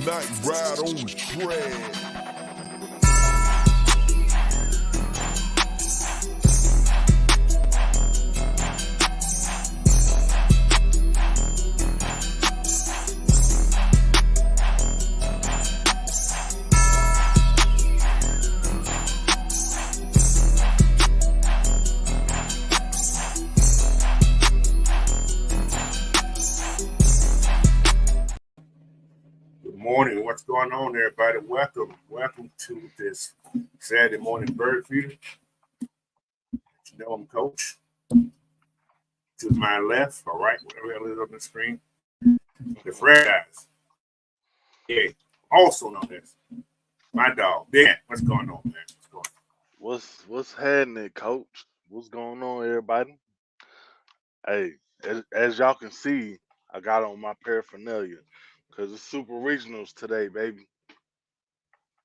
night ride on the track. Morning. What's going on, everybody? Welcome to this Saturday morning bird feeder. You know I'm Coach. To my left or right, whatever it is on the screen. The Fred guys. Yeah, also known as my dog. Dan, what's going on, man? What's going on? What's happening, Coach? What's going on, everybody? Hey, as y'all can see, I got on my paraphernalia because it's Super Regionals today, baby.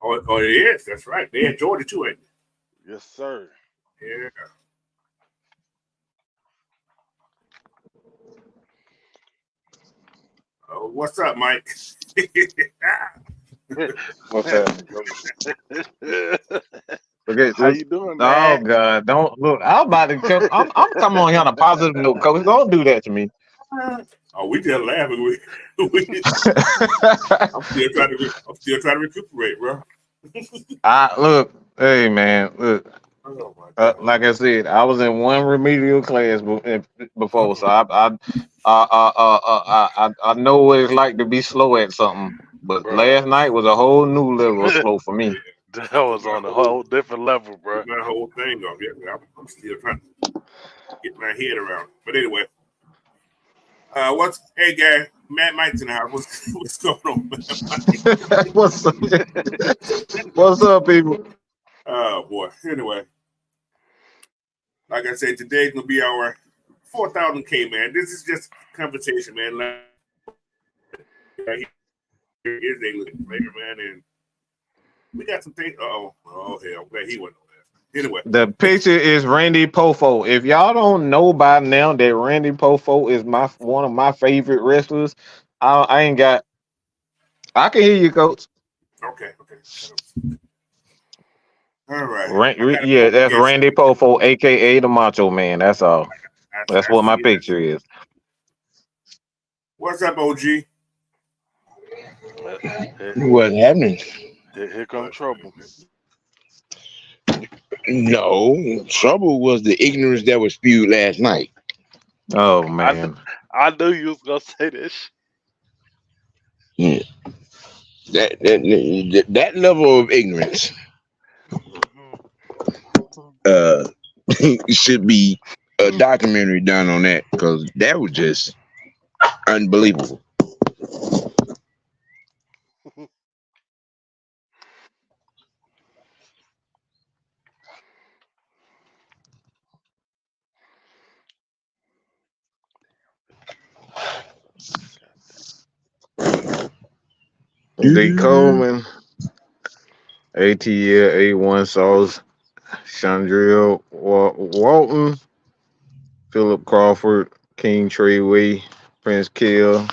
Oh, it is. That's right. They enjoyed it too, ain't they? Yes, sir. Yeah. Oh, what's up, Mike? What's up? How you doing, Oh man? God! Don't look. I'm about to come. I'm coming on here on a positive note, Coach. Don't do that to me. Oh, we just laughing. I'm still trying to recuperate, bro. Look. Hey, man. Look. Oh my God. Like I said, I was in one remedial class before, so I know what it's like to be slow at something. But Bro, last night was a whole new level of slow for me. that was on a whole different level, bro. My whole thing off. Yeah, I'm still trying to get my head around it. But anyway, hey guy, Matt Mike's in the house. What's going on, man? What's up, people? Oh boy. Anyway, like I said, today's gonna be our 4,000K, man. This is just conversation, man. Here is a little player, man, and we got some things. Oh hell, I'm glad he went on that. Anyway, the picture is Randy Poffo. If y'all don't know by now that Randy Poffo is one of my favorite wrestlers, I ain't got. I can hear you, Coach. Okay. All right. Yeah, that's Randy Poffo, aka the Macho Man. That's all. That's what my picture is. What's up, OG? What's happening? Here comes trouble. No, trouble was the ignorance that was spewed last night. Oh man, I knew you was gonna say this. Yeah. That level of ignorance should be a documentary done on that, because that was just unbelievable. D. Coleman, ATL, A1 Sauce, Chandrill Walton, Philip Crawford, King Treyway, Prince Kill.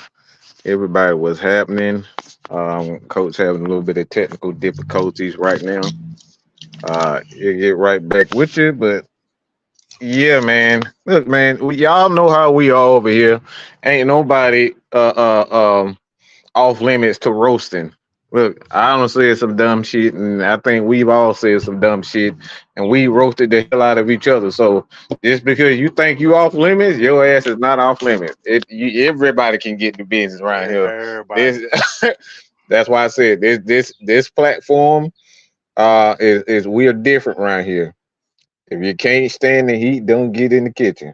Everybody was happening. Coach having a little bit of technical difficulties right now. He'll get right back with you, but yeah, man. Look, man, y'all know how we are over here. Ain't nobody off limits to roasting. Look, I don't say some dumb shit, and I think we've all said some dumb shit, and we roasted the hell out of each other. So just because you think you off limits, your ass is not off limits. Everybody can get the business around here. That's why I said this platform is we're different around here. If you can't stand the heat, don't get in the kitchen.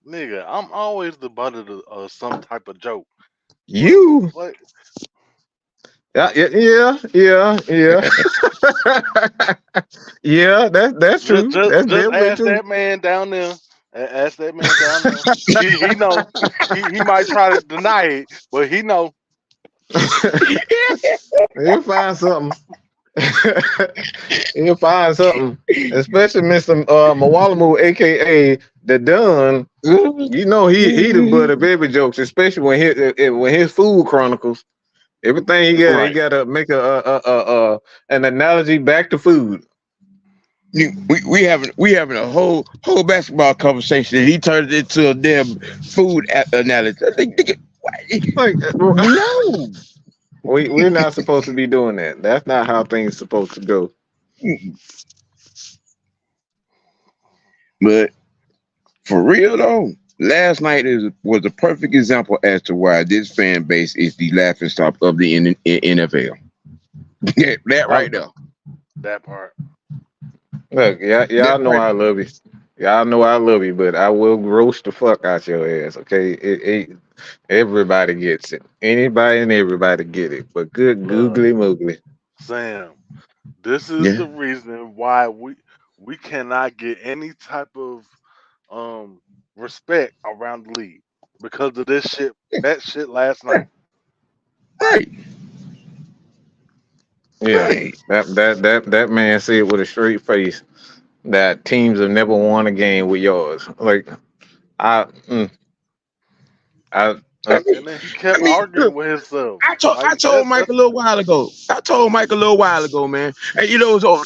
Nigga, I'm always the butt of some type of joke. You. What? Yeah. Yeah, that's true. Just ask true. that man down there. Ask that man down there. he know. He might try to deny it, but he know. He'll find something. He'll find something. Especially Mr. Mawalamu, aka the Dunn. You know he the butt of baby jokes, especially when his food chronicles. Everything he Right. got to make an analogy back to food. We having a whole basketball conversation. And he turned it into a damn food analogy. I think, nigga, Like no. we're not supposed to be doing that. That's not how things supposed to go. But for real though, last night was a perfect example as to why this fan base is the laughingstock of the NFL. That right there. That part. Look, y'all That know right I love you. Y'all know I love you, but I will roast the fuck out your ass. Okay, everybody gets it. Anybody and everybody get it. But good Look, googly moogly. Sam, this is Yeah. the reason why we cannot get any type of respect around the league because of this shit. That shit last night. Right. Yeah, Right. that man said with a straight face that teams have never won a game with yours. Like I, mm, I, I mean, And then he kept look, arguing with himself. I Like told Mike a that's little while ago. Man. And so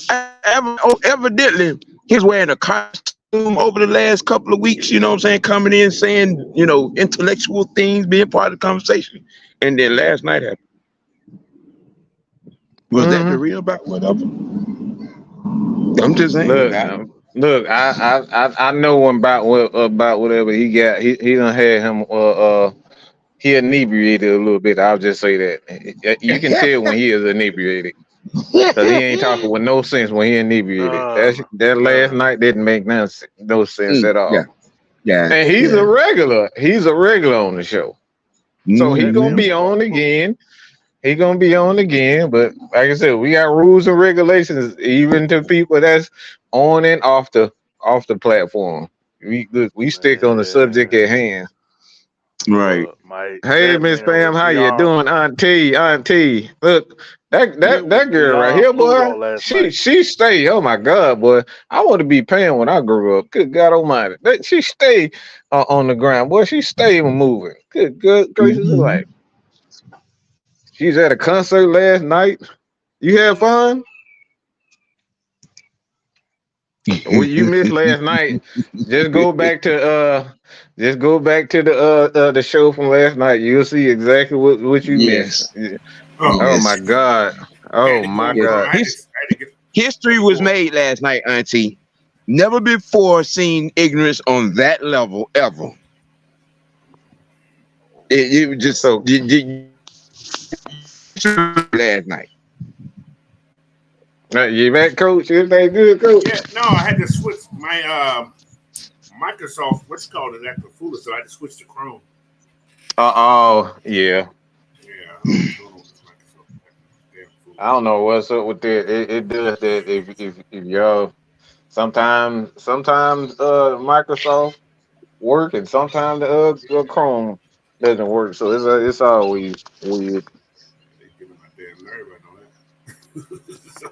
evidently he's wearing a costume over the last couple of weeks, you know what I'm saying, coming in saying, intellectual things, being part of the conversation. And then last night happened. Was that the mhm. real about whatever? I'm just saying. Look. I know him about whatever he got. He done had him. He inebriated a little bit. I'll just say that you can tell when he is inebriated because he ain't talking with no sense when he inebriated. none, That last none. night didn't make no sense at Yeah, all. yeah, And he's yeah. a regular. He's a regular on the show, so he gonna Mm-hmm. be on again. He gonna be on again. But like I said, we got rules and regulations even to people that's on and off the platform. We stick on the subject Man, at hand. Right. look, Mike, Hey, that Miss man was Pam, how you beyond. doing, Auntie? Auntie, look, He was that girl right beyond here, boy. Pluto last She night. she stay. Oh my God, boy. I want to be Pam when I grew up. Good God Almighty, she stay on the ground, boy. She stay moving. Good gracious of Mm-hmm. life. She's at a concert last night. You had fun? What you missed last night? Just go back to the show from last night. You'll see exactly what you missed. Yes. Oh, Oh my Yes. God. I Oh had to my go. Yes. God. I had to get History that was for. made last night, Auntie. Never before seen ignorance on that level ever. It was just So last night. you back, coach? Everything good, coach? Yeah, no, I had to switch my Microsoft. What's it called? Is acting foolish, so I had to switch to Chrome. Oh yeah. Yeah, I don't know what's going on with this Microsoft. Damn I foolish. don't know what's up with that. It does that if y'all sometimes Microsoft work and sometimes the Chrome doesn't work. So it's always weird. They getting my damn nerve. I know that. So,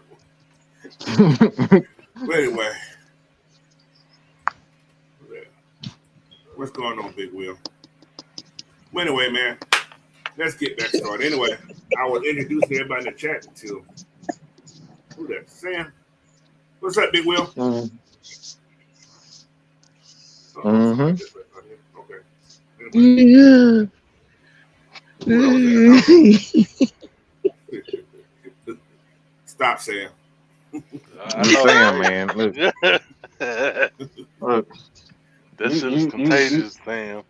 but anyway, yeah. What's going on, Big Will? Well, anyway, man, let's get back started. Anyway, I was introducing everybody in the chat until who that? Sam. What's up, Big Will? Mhm. Somebody Mhm. just left out here. Okay. Anyway, who else was that? Stop, Sam. I know, Sam, right? man. Look, That shit is you contagious, Sam.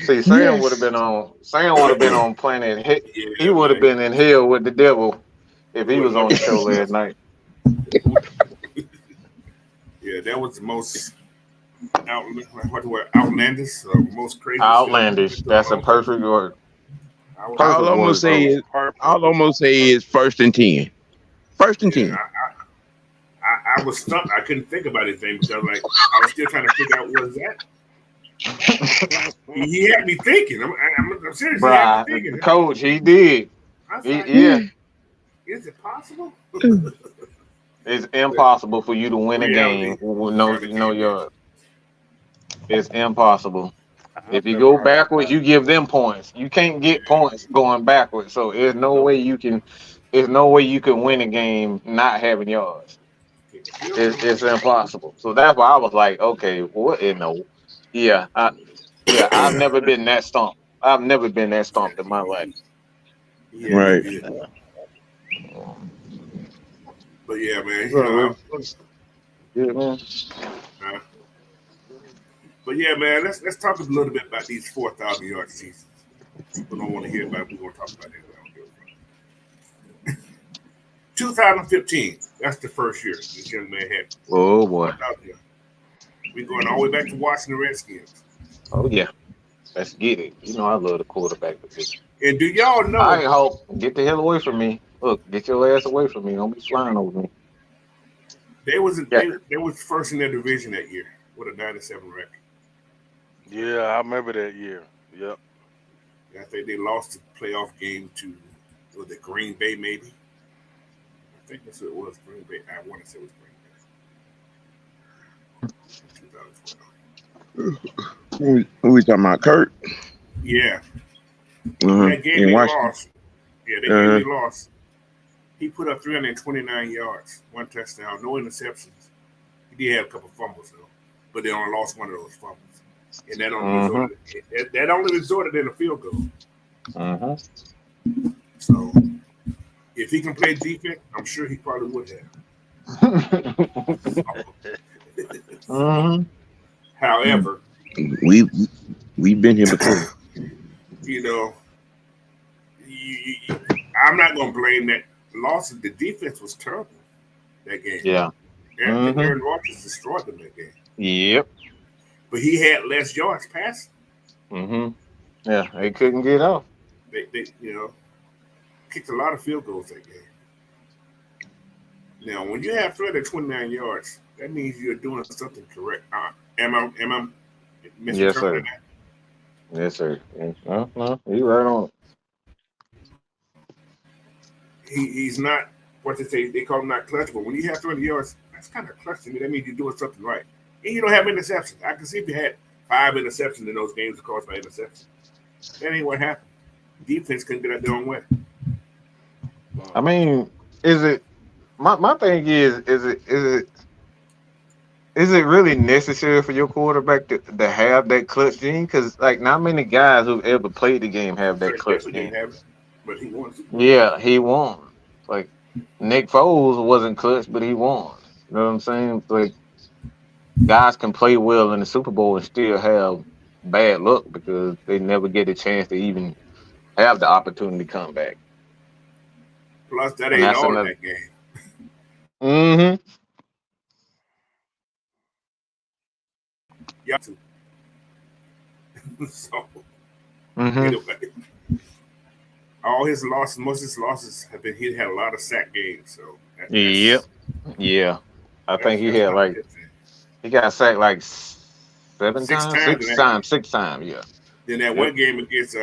see, Sam would have Yes. been on. Sam would have been on planet. He Yeah, would have man. been in hell with the devil if We he would was have on never the show got last past. night. Yeah, that was the most outlandish or most crazy shit I've been Outlandish. to in a That's a long time. perfect word. I was, I'll Perfect almost word, say coach. is Perfect. I'll almost say is first and 10. First and yeah, 10. I was stumped. I couldn't think about anything because I was still trying to figure out what was that. He had me thinking. I'm serious. He had me thinking. Bruh, coach, he did. I was like, Yeah, is it possible? it's impossible for you to win a game Reality with finally no came in. yard. It's impossible. I've If you never go heard backwards, that. you give them points. You can't get points going backwards. So there's no Nope. way you can. There's no way you can win a game not having yards. Kick a field It's, goal. it's impossible. So that's why I was like, okay, what in the? Yeah, I've never been that stumped. I've never been that stumped in my life. Yeah, me Right. good. But yeah, man, What's up, Will? Good man. uh, but yeah, man, let's talk a little bit about these 4,000-yard seasons. People don't want to hear about it. We're going to talk about it. I don't give a fuck. 2015, that's the first year this young man had Oh boy. 4,000 yards. We're going all the way back to Washington Redskins. Oh yeah. Let's get it. You know I love the quarterback position. And do y'all All know right, Hope, get the hell away from me. Look, get your ass away from me. Don't be flying over me. they was Yeah. they was first in their division that year with a 9-7 record. Yeah, I remember that year. Yep. I think they lost the playoff game to was it Green Bay maybe. I think that's what it was, Green Bay. I want to say it was Green Bay. 2012. Who we talking about? Kirk? Yeah, Uh-huh. that game In they Washington. lost. Yeah, that game they lost. He put up 329 yards, 1 touchdown, no interceptions. He did have a couple fumbles though, but they only lost one of those fumbles, and that only resulted in a field goal. So if he can play defense, I'm sure he probably would have. However, We've been here before. you know, I'm not going to blame that loss. The defense was terrible that game. Yeah. Aaron Rodgers destroyed them that game. Yep. But he had less yards passing. Yeah, they couldn't get off. They kicked a lot of field goals that game. Now, when you have 329 yards, that means you're doing something correct. Am I Yes, sir. misinterpreting that? Yes, sir. No, you right on. He's not what they say. They call him not clutch, but when you have 300 yards, that's kind of clutch to me. That means you're doing something right, and you don't have interceptions. I can see if you had 5 interceptions in those games caused by interceptions. That ain't what happened. Defense couldn't get out their own way. I mean, is it? My thing is it really necessary for your quarterback to have that clutch gene? Because like not many guys who've ever played the game have that clutch Definitely gene. didn't have it, but he won. Yeah, he won. Like Nick Foles wasn't clutch, but he won. You know what I'm saying? Like guys can play well in the Super Bowl and still have bad luck because they never get a chance to even have the opportunity to come back. Plus, that And ain't that's all in another. that game. Yeah. So anyway, all his losses, most of his losses have been he had a lot of sack games. So Yep. Yeah. I think he that's had not a like good thing. he got sacked like 7 Six times, times in that game. 6 times, yeah. Then that one game against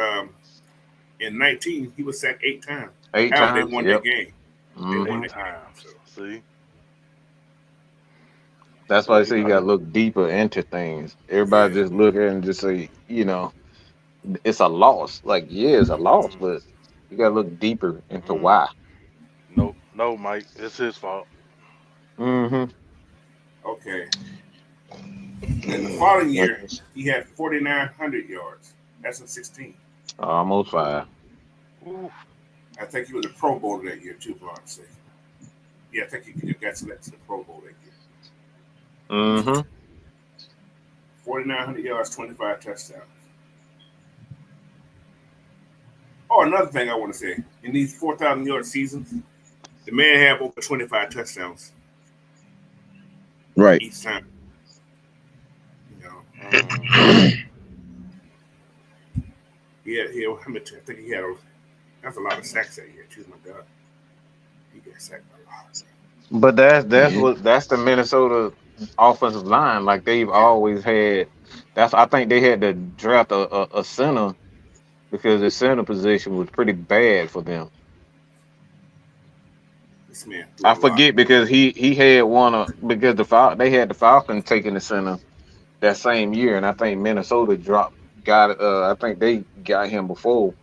in 19, he was sacked 8 times. 8 How they times. won Yep. that game? They won 8 that game. times. So See? That's why I say you gotta look deeper into things. Everybody just look at it and just say, it's a loss. Like, yeah, it's a loss, but you gotta look deeper into why. No, Mike. It's his fault. okay. And the following year, he had 4,900 yards. That's in 16. Almost 5. Ooh. I think he was a Pro Bowl that year too, for God's sake. Yeah, I think he got selected to the Pro Bowl that year. 4,900 yards, 25 touchdowns. Oh, another thing I want to say. In these 4,000-yard seasons, the man had over 25 touchdowns. Right. Each time. I think he had that's a lot of sacks that year too. My God, he got sacked a lot. But that's the Minnesota offensive line. Like they've always had. I think they had to draft a center because the center position was pretty bad for them. This man I forget because he had because they had the Falcons taking the center that same year, and I think Minnesota dropped got I think they got him before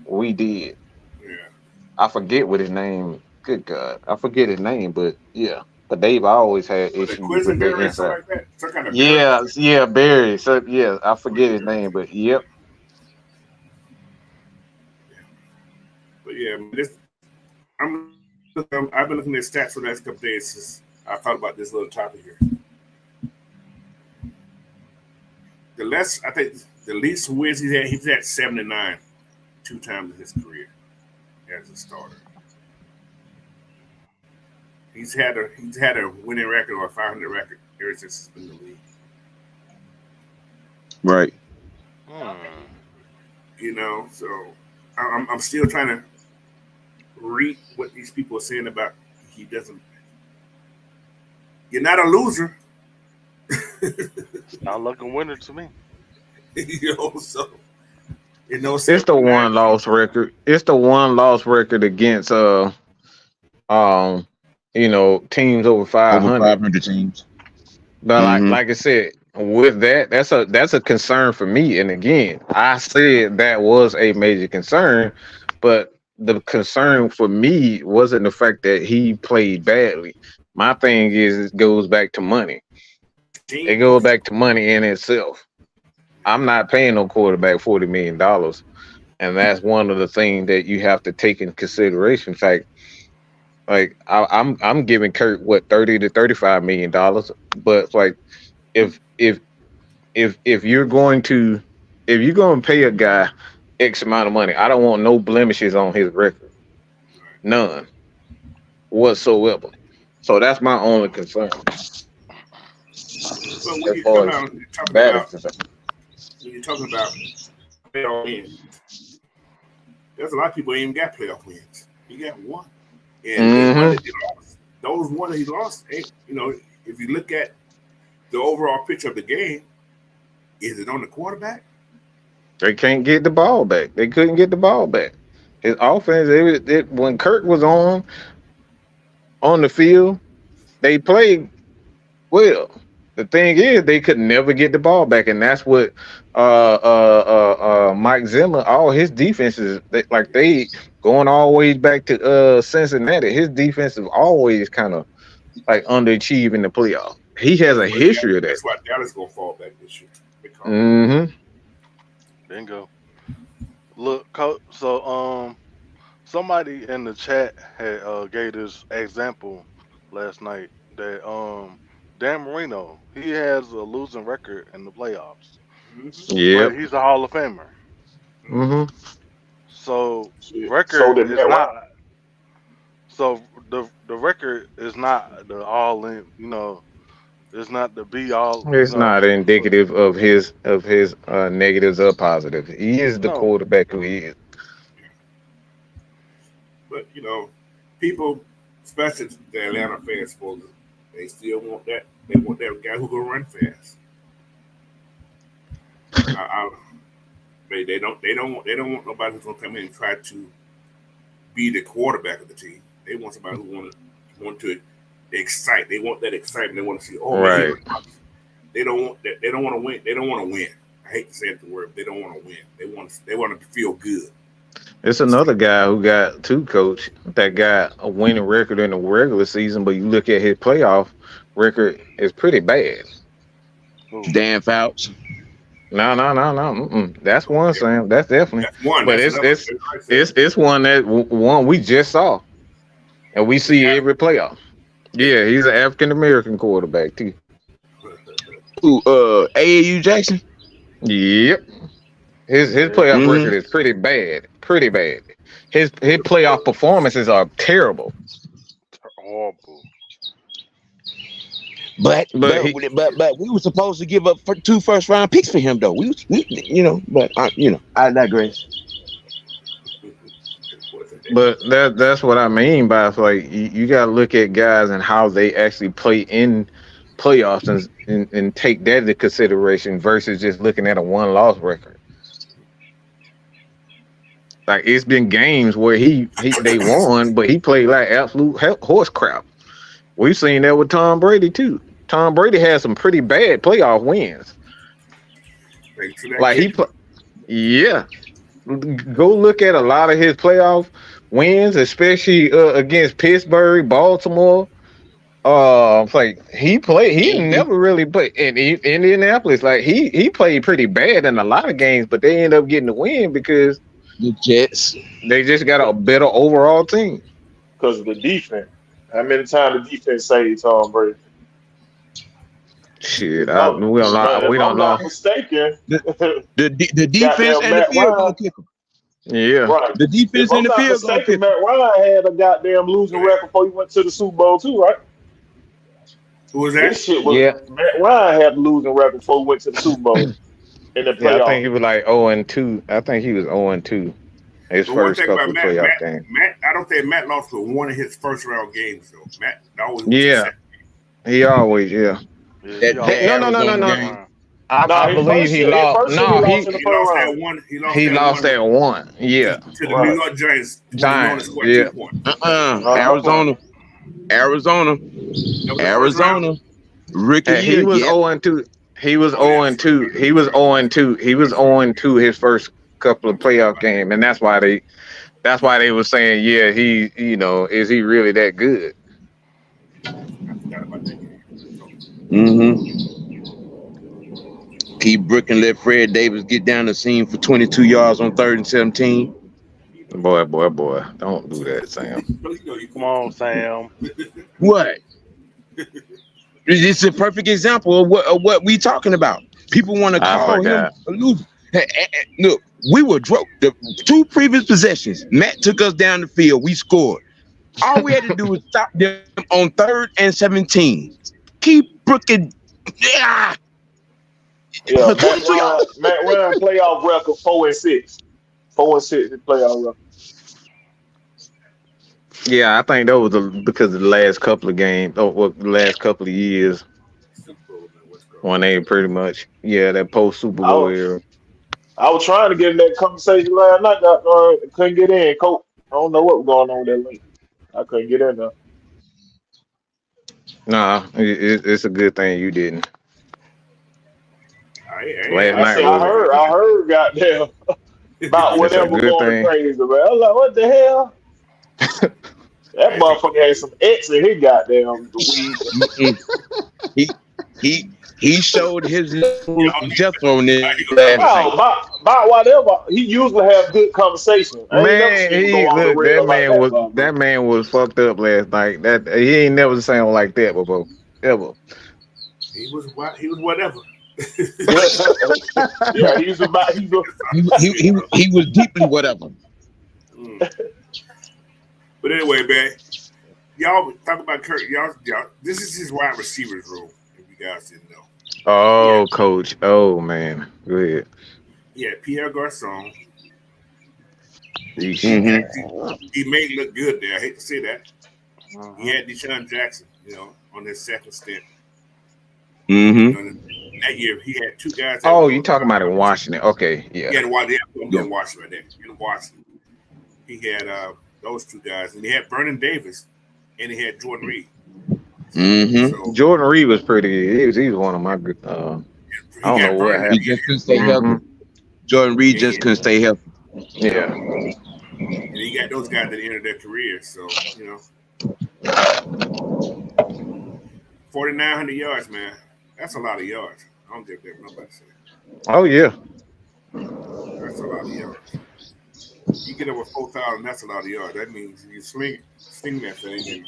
we did. Yeah. I forget what his name. Good God, I forget his name, but yeah. But they've always had Was it issues with their Quisenberry or something inside. like that? Some kind of berry. Yeah, yeah, Barry. So yeah, I forget his Quisenberry. name, but yep. But yeah, this I've been looking at stats for the last couple days since I thought about this little topic here. I think the least wins he's had 79 two times in his career as a starter. He's had a winning record or a 500 record ever since he's been in the league. Right. You know, so I'm still trying to read what these people are saying about he doesn't. You're not a loser. Not looking winner to me. You know, so you know, It's the one loss record. It's the one loss record against teams over Over 500. 500 teams. But Mhm. like I said, with that, that's a concern for me. And again, I said that was a major concern, but the concern for me wasn't the fact that he played badly. My thing is it goes back to money. It goes back to money in itself. I'm not paying no quarterback $40 million. And that's one of the things that you have to take in consideration. Like I'm giving Kirk what $30 to $35 million, but like if you're going to pay a guy X amount of money, I don't want no blemishes on his record, none whatsoever. So that's my only concern. So when you're talking about playoff wins, there's a lot of people who ain't even got playoff wins. He got one, and the one that he lost, those one that he lost, ain't, you know, if you look at the overall picture of the game, is it on the quarterback? They can't get the ball back. They couldn't get the ball back. His offense, when Kirk was on the field, they played well. The thing is, they could never get the ball back, and that's what Mike Zimmer, all his defenses, they going always back to Cincinnati. His defense is always kind of like underachieving the playoff. He has a history of that. That's why Dallas gonna fall back this year. Mm-hmm. Bingo. Look, coach. So somebody in the chat had gave this example last night that Dan Marino, he has a losing record in the playoffs. Yeah. But he's a Hall of Famer. Mm-hmm. So record is not. So the record is not the all in. You know, it's not the be all. It's not indicative of his negatives or positive. He is the quarterback who he is. But you know, people, especially the Atlanta fans, they still want that. They want that guy who can run fast. They don't want nobody who's gonna come in and try to be the quarterback of the team. They want somebody who want to excite. They want that excitement. They want to see. Oh, right. Man, they don't want that. They don't want to win. They don't want to win. I hate to say it the word. But they don't want to win. They want to feel good. It's another guy who got coach that got a winning record in the regular season, but you look at his playoff record, it's pretty bad. Dan Fouts. No. That's one, Sam. That's definitely. That's one. But it's one we just saw, and we see every playoff. Yeah, he's an African American quarterback too. Who? AAU Jackson. Yep. His playoff record is pretty bad. Pretty bad. His playoff performances are terrible. Horrible. But we were supposed to give up 2 first-round picks for him, though. We I digress. But that's what I mean by like you got to look at guys and how they actually play in playoffs and take that into consideration versus just looking at a one-loss record. Like it's been games where they won, but he played like absolute horse crap. We've seen that with Tom Brady too. Tom Brady had some pretty bad playoff wins. Yeah. Go look at a lot of his playoff wins, especially against Pittsburgh, Baltimore. Like he Mhm. never really played in Indianapolis. Like he played pretty bad in a lot of games, but they end up getting the win because The Jets. they just got a better overall team. Because of the defense. How many times the defense saved Tom Brady? Shit, No, we don't know. if We don't I'm know. not mistaken, The defense goddamn and the Matt field goal Ryan, kicker. Yeah, right. The If defense I'm and the not field goal mistaken, kicker. Matt Ryan had a goddamn losing record before he went to the Super Bowl too, right? Who was This that? shit was yeah, Matt Ryan had a losing record before he went to the Super Bowl in the yeah. I think playoff. he was like 0-2. I think he was 0-2 his But one first thing about couple of Matt, playoff games. I don't think Matt lost for one of his first round games though. Matt always went to Yeah, second. he always Yeah, he That always No, no, went no, no, second Arizona no. game. round. No, I believe he lost. his first year he No, lost in the He first lost round. that one. he lost One that one. Yeah, to the New Right. York Giants when they only Giants. scored Yeah, 2 points. Uh-huh. Arizona. That was the first round. Arizona. Rookie and he year. was Yep. 0-2. He was Oh yeah, 0-2. He was 0-2. He was 0-2 his first couple of playoff games, and that's why they were saying, yeah, is he really that good? I forgot about that game. Mm-hmm. Pete Brook and let Fred Davis get down the seam for 22 yards on 3rd and 17. Boy, don't do that, Sam. Come on, Sam. What? It's a perfect example of what we talking about. People want to I call him forgot. a loser. Look, we were drunk. The 2 previous possessions, Matt took us down the field. We scored. All we had to do was stop them on 3rd and 17. Keep brooking. Yeah. Yeah, For 22 yards. Matt Ryan playoff record 4-6. 4-6 in playoff record. Yeah, I think that was because of the last couple of games, the last couple of years when they pretty much, that post Super I Bowl was era. I was trying to get in that conversation last night, couldn't get in, coach. I don't know what was going on with that link. I couldn't get in there. Nah, it's a good thing you didn't. Last I night said was I heard goddamn about it's a whatever good going thing. crazy, man. I was like, what the hell? That motherfucker had some X in his goddamn weed. He showed his little depth on this last night. About whatever. He usually have good conversation. I ain't never Man, seen him go off the look, rail like that. that man was fucked up last night. That he ain't never sound like that before, ever. He was whatever. Yeah, he was He was deeply whatever. But anyway, man, y'all talk about Kirk. Y'all, this is his wide receivers room. If you guys didn't know. Oh, coach. Oh man, go ahead. Yeah, Pierre Garçon. Mm-hmm. He made it look good there. I hate to say that. Uh-huh. He had Deshaun Jackson, on his second stint. Mm-hmm. That year, he had 2 guys. Oh, you talking about in Washington? Okay, yeah. He had Washington right there. In Washington, he had those 2 guys, and he had Vernon Davis, and he had Jordan Reed. Mm-hmm. So, Jordan Reed was pretty good. He was one of my good. I don't know what happened. He just couldn't stay healthy. Jordan Reed just couldn't stay healthy. Yeah. And he got those guys that ended their career. So, 4,900 yards, man. That's a lot of yards. I don't give that nobody say. Oh yeah. That's a lot of yards. You get over 4,000, that's a lot of yards. That means you sling that thing,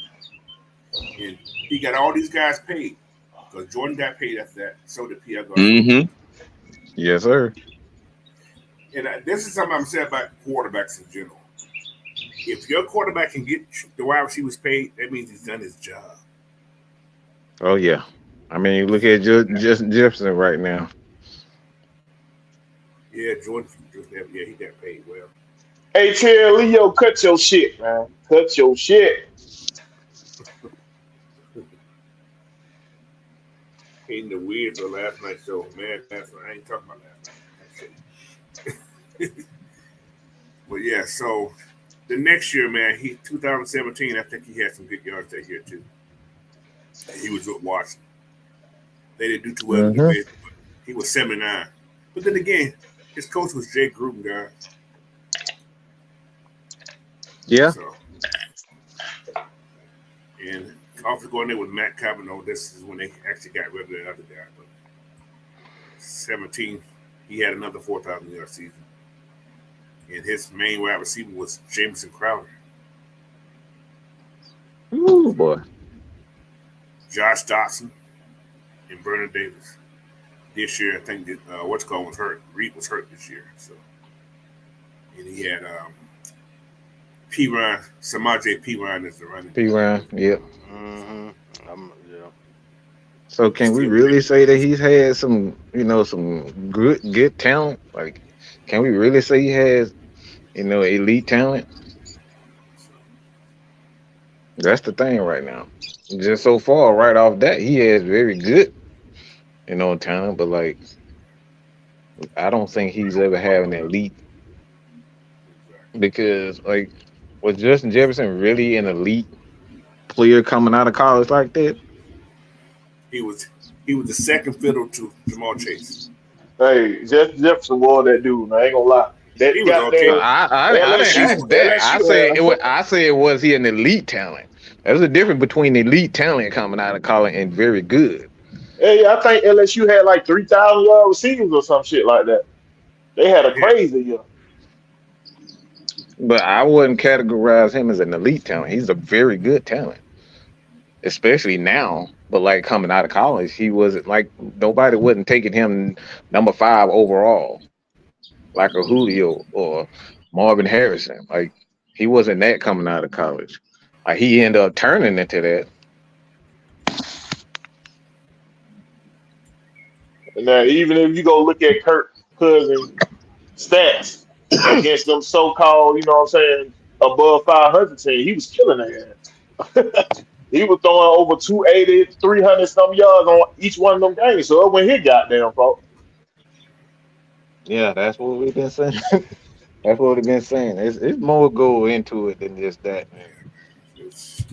and he got all these guys paid because Jordan got paid after that. So did Pierre Garçon. Mm-hmm. Yes, sir. And this is something I'm saying about quarterbacks in general. If your quarterback can get the wide receivers paid, that means he's done his job. Oh yeah. I mean, look at just Jefferson right now. Yeah, Jordan. Yeah, he got paid well. Hey, Terry Leo, cut your shit, man. Cut your shit. Hating the weird for last night's show, man. I ain't talking about last night. But yeah, so the next year, man, 2017, I think he had some good yards that year too. He was with Washington. They didn't do too well in the bid, but he was 79. But then again, His coach was Jay Gruden, guy. Yeah. So, and also going there with Matt Cavanaugh. This is when they actually got rid of that other guy. But 17, he had another 4,000-yard season. And his main wide receiver was Jameson Crowder. Ooh, boy. Josh Dotson and Bernard Davis. This year, I think that was hurt. Reed was hurt this year. So, and he had P. Ryan, Samaje P. Ryan is the running. P. Ryan, yep. Yeah. So can we really say that he's had some, some good talent? Like, can we really say he has, elite talent? That's the thing right now. Just so far, right off that, he has very good, talent. But like, I don't think he's ever had an elite. Because like, was Justin Jefferson really an elite player coming out of college like that? He was the second fiddle to Jamal Chase. Hey, Jefferson was that dude. I ain't gonna lie. That He was got okay. there. I didn't ask that. I said was he an elite talent? There's a difference between elite talent coming out of college and very good. Hey, I think LSU had like 3,000-yard receivers or some shit like that. They had a crazy year. But I wouldn't categorize him as an elite talent. He's a very good talent, especially now. But like coming out of college, he wasn't like nobody wasn't taking him number 5 overall, like a Julio or Marvin Harrison. Like he wasn't that coming out of college. Like he ended up turning into that. Now, even if you go look at Kirk Cousins' stats against them so-called, above 500 team, he was killing their ass. He was throwing over 280, 300 some yards on each one of them games. So it went his goddamn fault. Yeah, that's what we've been saying. That's what we've been saying. It's more go into it than just that, man. It's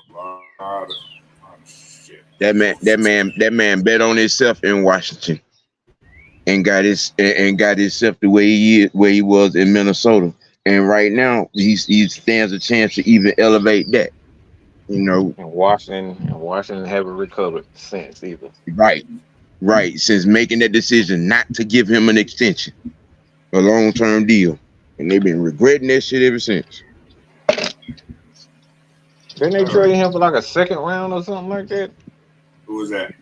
a lot of shit. That man bet on himself in Washington and got himself the way he was in Minnesota. And right now he stands a chance to even elevate that. And Washington haven't recovered since either. Right. Since making that decision not to give him an extension, a long-term deal. And they've been regretting that shit ever since. Didn't they trade him for like a second round or something like that? Who was that?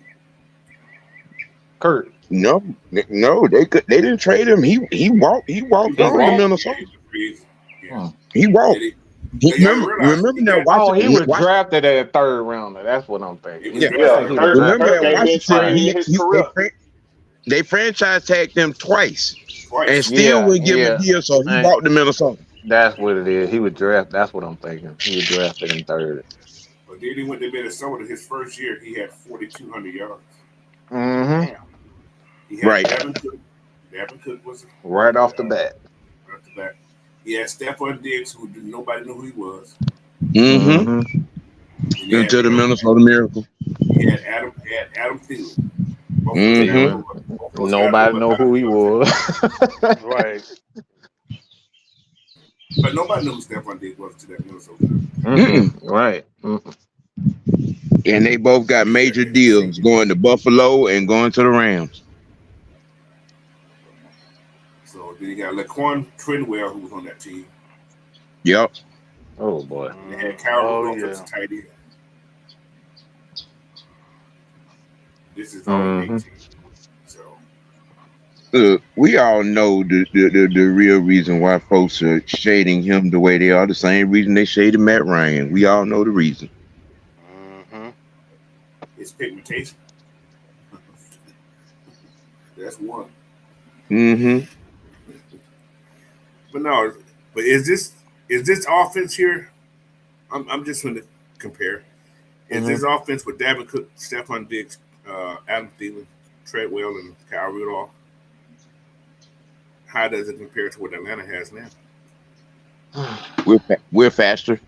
Kurt. No, they didn't trade him. He walked on in Minnesota. Yeah. He walked. Remember that Washington? Oh, he was drafted at a 3rd rounder. That's what I'm thinking. Yeah. Remember that Washington? They franchise tagged him twice. And still wouldn't give him a deal, so he walked to Minnesota. That's what it is. He was drafted. That's what I'm thinking. He was drafted in 3rd. But then he went to Minnesota. His first year, he had 4,200 yards. Mm-hmm. He had Right. Dalvin Cook was right off the bat. Right off the bat. He had Stephon Diggs, who nobody knew who he was. Mm-hmm. Into the Minnesota Miracle. He had Adam Thielen. Nobody know who he was. Right. But nobody knew who Stephon Diggs was to that Minnesota. Right. And they both got major deals going to Buffalo and going to the Rams. So then you got Laquan Treadwell, who was on that team. Yep. Oh boy. And they had Kyle Rudolph as a tight end. This is all 18. So we all know the real reason why folks are shading him the way they are. The same reason they shaded Matt Ryan. We all know the reason. It's pigmentation. That's one. But no, is this offense here? I'm just going to compare. Is this offense with Dalvin Cook, Stephon Diggs, Adam Thielen, Treadwell, and Kyle Rudolph? How does it compare to what Atlanta has now? We're faster.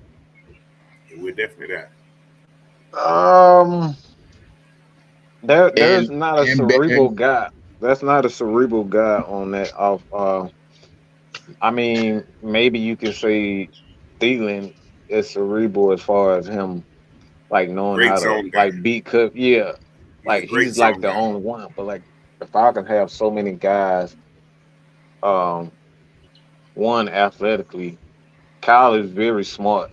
Yeah, we're definitely that. There's not a cerebral guy. That's not a cerebral guy on that off. I mean, maybe you can say Thielen is cerebral as far as him like knowing Great how to zone guy. like beat Cook. Yeah, He's a like great he's like zone the guy. only one. But like the Falcons have so many guys. Um, one athletically, Kyle is very smart.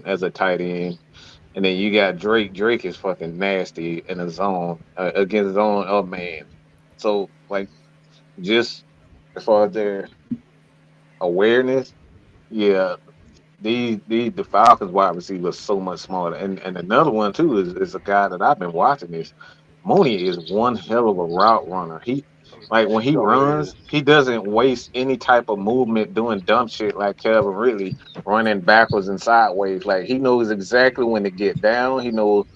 As a tight end, and then you got Drake. Drake is fucking nasty in the zone against his own up man. So like just as far as their awareness, yeah, these the Falcons wide receiver is so much smarter. And another one too is a guy that I've been watching is Mooney is one hell of a route runner. He like when he Sure is. runs, he doesn't waste any type of movement doing dumb shit like Kevin Ridley running backwards and sideways. Like he knows exactly when to get down. He knows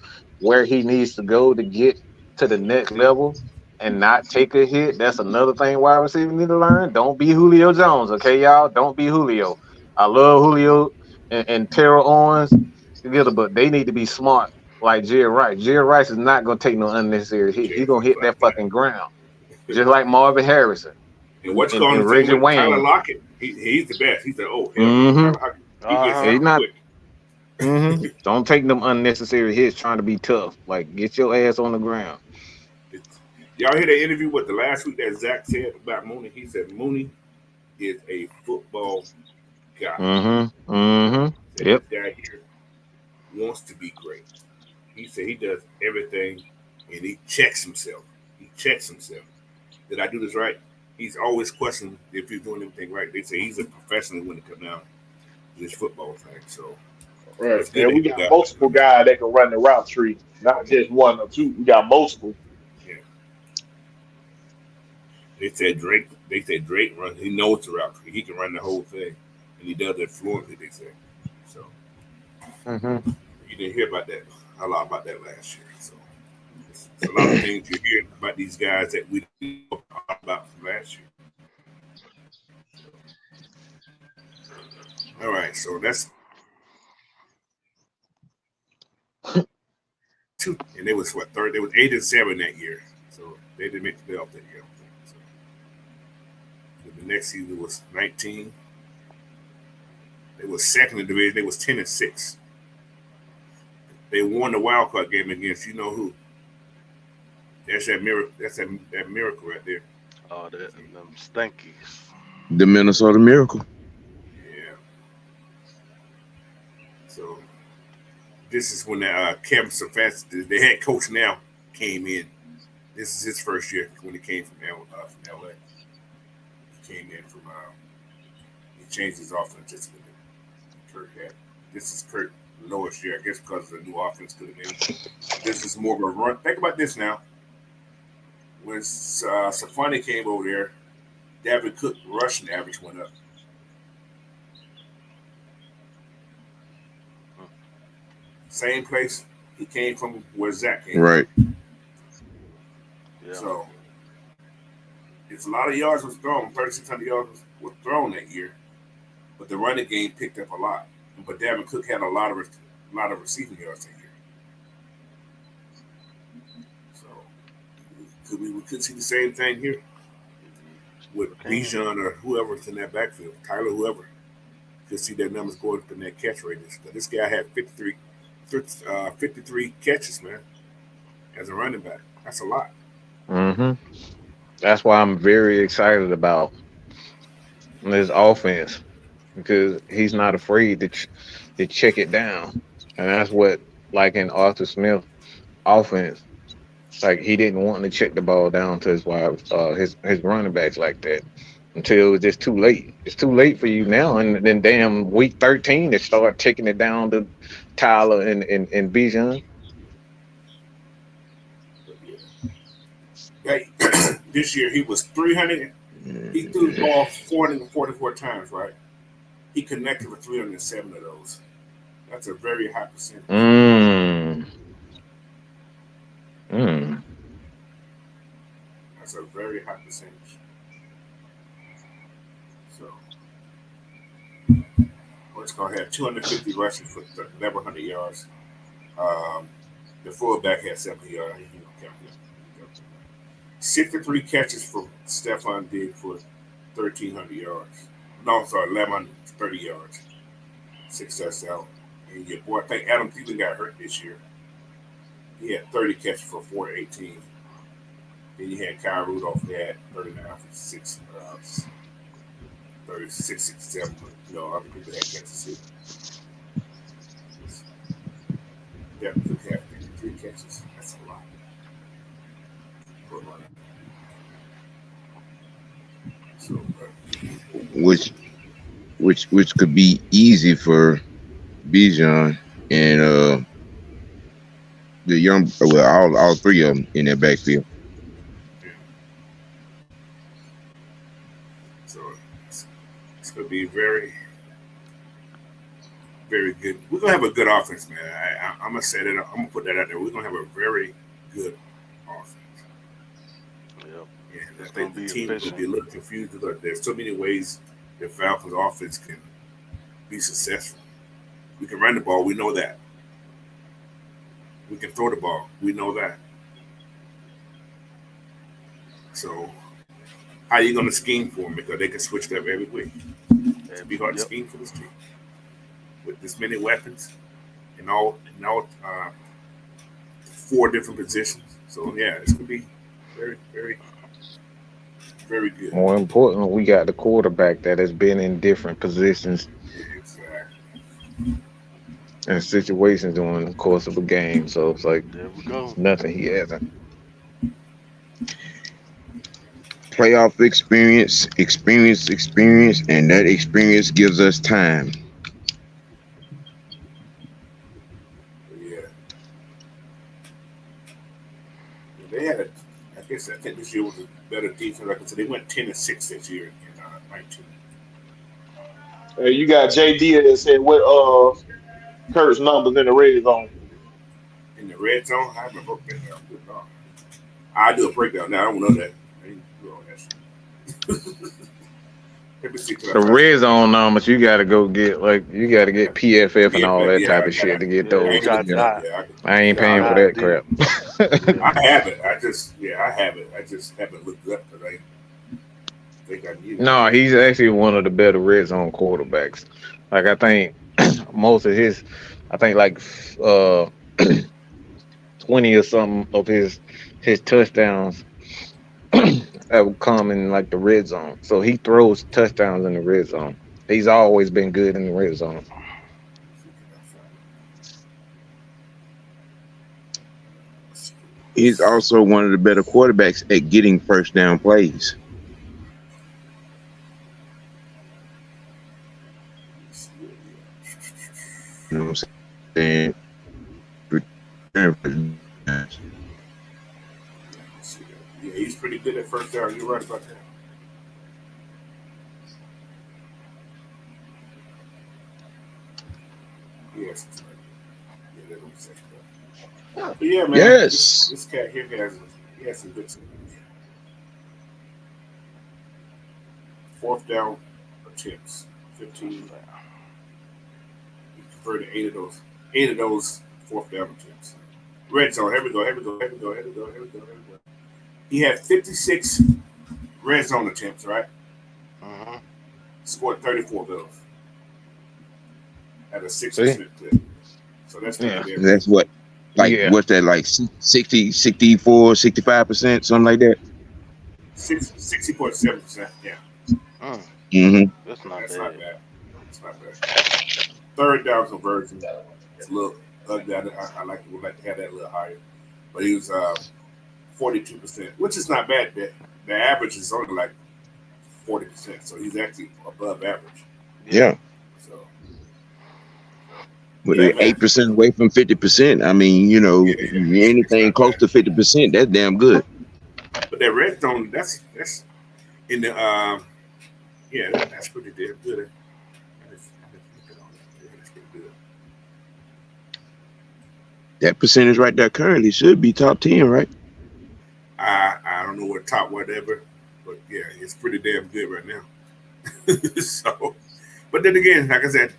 where he needs to go to get to the next level and not take a hit. That's another thing wide receiver need to learn. Don't be Julio Jones, okay, y'all? Don't be Julio. I love Julio and Terrell Owens together, but they need to be smart like Jerry Rice. Jerry Rice is not gonna take no unnecessary hit. Yeah, He's gonna hit that flat fucking ground. Just like Marvin Harrison And what's and, going and the thing Reggie with Tyler Wayne. Lockett? He's the best. He's the hell no. Mm-hmm. Tyler Lockett, he gets Uh-huh. He's something not quick. Don't take them unnecessary hits trying to be tough. Like get your ass on the ground. Y'all hear the interview with the last week that Zach said about Mooney? He said Mooney is a football guy. Mm-hmm. Mm-hmm. He said Yep. this guy here wants to be great. He said he does everything and he checks himself. He checks himself. Did I do this right? He's always questioning if he's doing everything right. They say he's a professional when it comes down to this football thing. So Right. it's good And that we he got got multiple guys that can run the route tree, not just one or two. We got multiple. yeah. They said Drake runs. He knows the route. He can run the whole thing, and he does it fluently. They say. So Mm-hmm. you didn't hear about that a lot about that last year. So it's a lot of things you're hearing about these guys that we didn't know about from last year. All right, so that's two, and they was what third? They was 8-7 that year, so they didn't make the playoff that year. So the next season was 19. They was second in the division. They was 10-6. They won the wild card game against you know who. That's that miracle. That's that miracle right there. Oh, that and them stankies. The Minnesota Miracle. Yeah. So this is when Kevin Stefanski, the head coach now, came in. This is his first year when he came from LA. He came in from. He changed his offense just a little bit. Kirk had. This is Kirk lowest year, I guess, because of the new offense could have been. This is more of a run. Think about this now. When Safani came over there, David Cook rushing average went up. Same place he came from where Zach came Right. from. Yeah. So it's a lot of yards was thrown. 3,600 yards was thrown that year, but the running game picked up a lot. But David Cook had a lot of receiving yards that year. So we could see the same thing here with Bijan or whoever's in that backfield, Tyler, whoever. Could see their numbers going up in that catch rate. This guy had 53 catches, man, as a running back. That's a lot. Mm-hmm. That's why I'm very excited about this offense because he's not afraid to check it down, and that's what like in Arthur Smith offense. Like he didn't want to check the ball down to his running backs like that until it was just too late. It's too late for you now, and then damn week 13 they start taking it down to Tyler and Bijan. But yeah. Hey, this year he was 300. He threw the ball 444 times, right? He connected with 307 of those. That's a very high percentage. That's a very high percentage. So, what's going to have 250 rushes for 1,100 yards. The fullback had 70 yards. 63 catches from Stephon Diggs for 1,300 yards. No, I'm sorry, 1,130 yards. 6 touchdowns. And your boy, I think Adam Thielen got hurt this year. He had 30 catches for 418. Then you had Kyle Rudolph, who had 39 for 36, 67. You know, other people had catches too. Definitely could have 53 catches. That's a lot. So, which could be easy for Bijan and the young, well, all three of them in their backfield. yeah. So it's going to be very, very good. We're going to have a good offense, man. I'm going to say that. I'm going to put that out there. We're going to have a very good offense. Yep. And I think the team will be a little confused because there's so many ways the Falcons offense can be successful. We can run the ball. We know that. We can throw the ball. We know that. So how are you going to scheme for them? Because they can switch it up every week. It'd be hard to scheme for this team with this many weapons and all 4 different positions. So yeah, it's going to be very, very, very good. More important, we got the quarterback that has been in different positions Exactly. and situations during the course of a game. So it's like There we go. nothing he hasn't. Playoff experience, and that experience gives us time. Yeah. They had I think this year was a better defense. Like I said, they went 10-6 this year in 19. You got JD that said what Kurt's numbers in the red zone. In the red zone, I haven't broke that down. Good dog. I do a breakdown now. I don't know that. I ain't do all that shit. Let me see. The red zone numbers, you got to go get you got to get PFF and all that type of shit to get those. I ain't paying for that crap. I have it. I just haven't looked it up because I think I need it. No, he's actually one of the better red zone quarterbacks. Like I think most of his, I think like 20 or something of his touchdowns that would come in like the red zone. So he throws touchdowns in the red zone. He's always been good in the red zone. He's also one of the better quarterbacks at getting first down plays. You know what I'm saying? Yeah, he's pretty good at first down. You're right about that. Yes. Yeah, that don't say that. But yeah, man. Yes. This cat here has some good things. 4th down attempts, 15. He converted 8 of those 4th down attempts. Red zone. Here we go. He had 56 red zone attempts, right? Uh-huh. Scored 34 of those at a 6% clip. So that's That's what, what's that, like 60, 64, 65%, something like that? 60.7%, yeah. Mm-hmm. That's not That's bad. It's not bad. 3rd down conversion. It's a little ugly. I would like to have that a little higher. But he was 42%, which is not bad. The average is only like 40%, so he's actually above average. Yeah. So, But 8% away from 50%. I mean, anything close to 50%, that's damn good. But that red zone, that's in the that's pretty damn good. That's pretty good. That percentage right there currently should be top 10, right? I don't know what top whatever, but yeah, it's pretty damn good right now. So, but then again, like I said,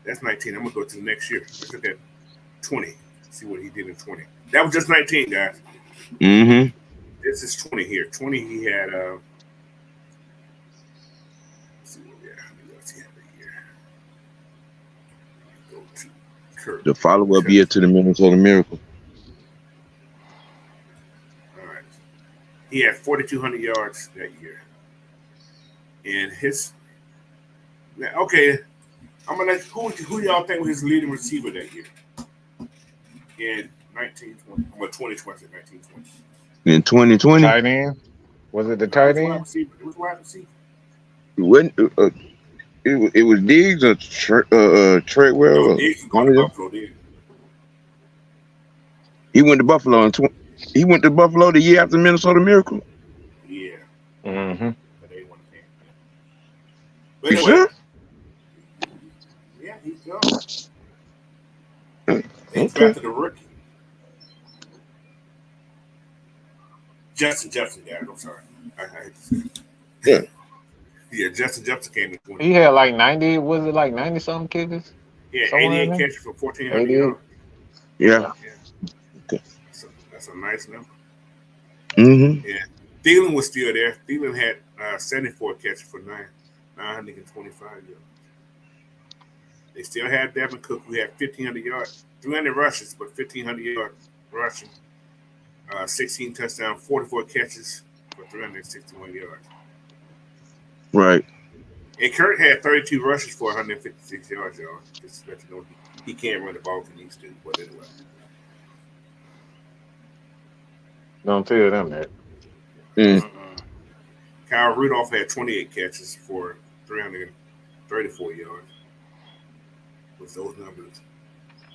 that's 19. I'm gonna go to the next year. Let's look at 20. See what he did in 20. That was just 19, guys. Mm-hmm. This is 20 here. 20 he had. Let's see what we have. Let's see how the year. Go to Kirk. The follow-up year to the Minnesota Miracle. All right. He had 4,200 yards that year. And his. Now, okay, I'm gonna. Who y'all think was his leading receiver that year? In 1920, or 2020, 1920. In 2020, Tight end? Was it the tight end? It was wide receiver. it was Diggs or Treadwell. No, Diggs was going to Buffalo. He went to Buffalo he went to Buffalo the year after Minnesota Miracle. Yeah. Mm-hmm. But they want to pay him. But You anyway, sure? yeah, he's gone. They Okay. drafted a rookie. Justin Jefferson, I'm sorry. I hate to say it. Yeah. Yeah, Justin Jefferson came in 20. He had like 90, was it like 90 something catches? Yeah, somewhere 88 in there? catches for 1,400 88. yards. Yeah. Okay. That's a nice number. Mm-hmm. Yeah. Thielen was still there. Thielen had 74 catches for 925 yards. They still had Devin Cook, who had 1,500 yards, 300 rushes, but 1,500 yards rushing. 16 touchdowns, 44 catches for 361 yards. Right. And Kurt had 32 rushes for 156 yards, y'all. Just to let you know he can't run the ball if he needs to, but anyway. Don't tell them that. Mm. Kyle Rudolph had 28 catches for 334 yards. With those numbers,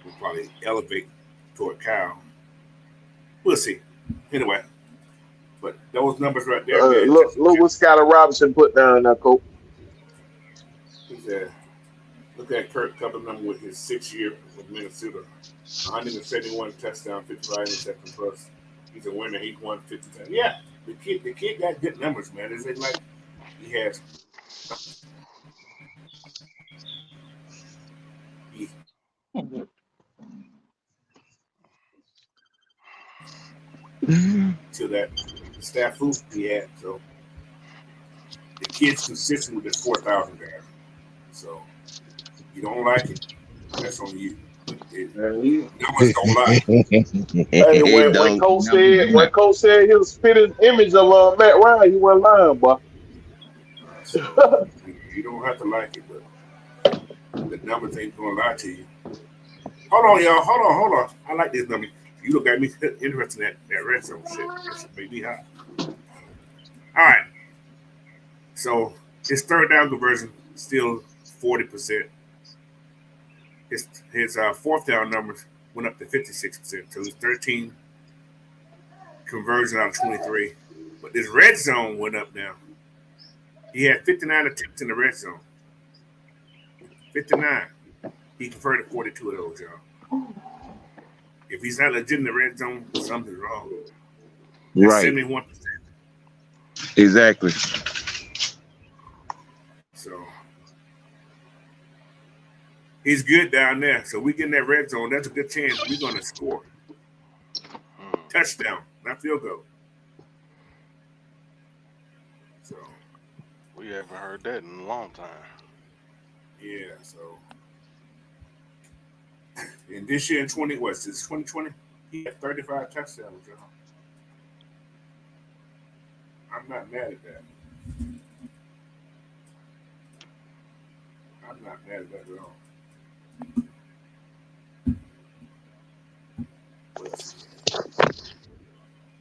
will probably elevate toward Kyle. We'll see. Anyway, but those numbers right there. Man, Look what Scotty Robinson put down there, Coach. He said, look at Kirk Cousins number with his 6 year with Minnesota. 171 touchdown, 55 interception plus. He's a winner. He won 50 times. Yeah, the kid got good numbers, man. It's like he has. To that staff food he had. So the kid's consistent with his 4,000 guys. So if you don't like it, that's on you. Numbers don't lie. Hey, when Coach said he'll spit his image of Matt Ryan, he wasn't lying, boy. So you don't have to like it, but the numbers ain't gonna lie to you. Hold on, y'all. Hold on. I like this number. You look at me interested in that red zone shit. That should make me hot. All right. So his third down conversion still 40%. His fourth down numbers went up to 56%. So he's 13 conversion out of 23. But this red zone went up now. He had 59 attempts in the red zone. 59. He converted 42 of those, y'all. If he's not legit in the red zone, something's wrong. That's Right. 71%. Exactly. So he's good down there. So we get in that red zone. That's a good chance we're going to score. Touchdown, not field goal. So We haven't heard that in a long time. yeah. So and this year in 2020, he had 35 touchdowns, y'all. I'm not mad at that. I'm not mad at that at all.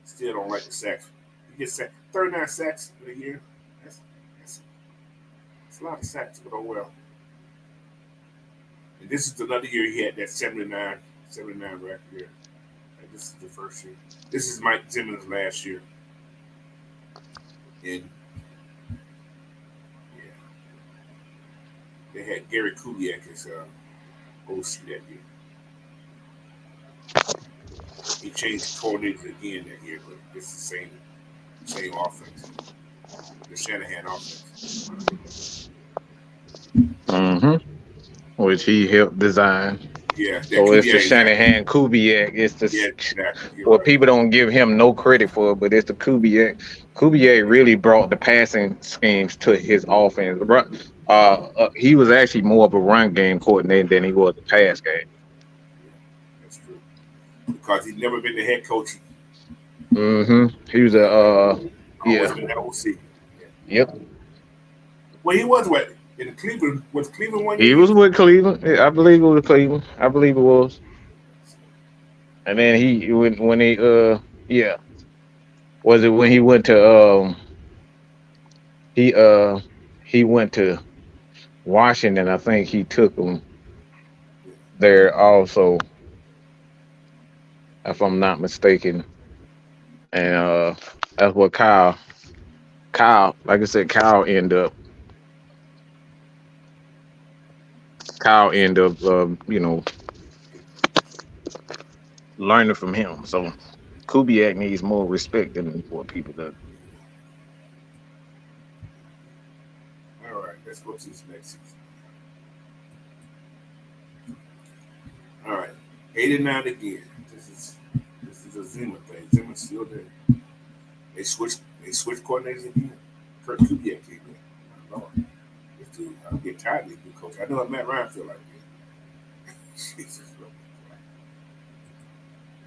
Still don't like the sacks. He gets sacked 39 sacks in a year. That's a lot of sacks, but oh well. And this is another year he had that 79 record year. And this is the first year. This is Mike Zimmer's last year. And yeah, they had Gary Kubiak as OC that year. He changed coordinators again that year, but it's the same offense. The Shanahan offense. Mm-hmm. Which he helped design. Yeah, that So it's the Kubiak, Shanahan Kubiak. It's the yeah, exactly. You're well, right. people don't give him no credit for it, but it's the Kubiak. Kubiak really brought the passing schemes to his offense. He was actually more of a run game coordinator than he was a pass game. That's true. Because he's never been the head coach. He was Always yeah, been the OC. Yeah. yep. Well, he was what in Cleveland. Was Cleveland one He year? was with Cleveland. Yeah, I believe it was Cleveland. I believe it was. And then when he yeah, was it when he went to he uh he went to Washington? I think he took him there also, if I'm not mistaken. And that's what like I said, Kyle ended up learning from him. So Kubiak needs more respect than what people do. All right, let's go to this next season. All right, 89 again. This is a Zima thing. Zima's still there. They switched coordinators again. Kirk Kubiak came in. My Lord, this dude, I'm getting tired of this new coach. I know what Matt Ryan feel like that. Jesus,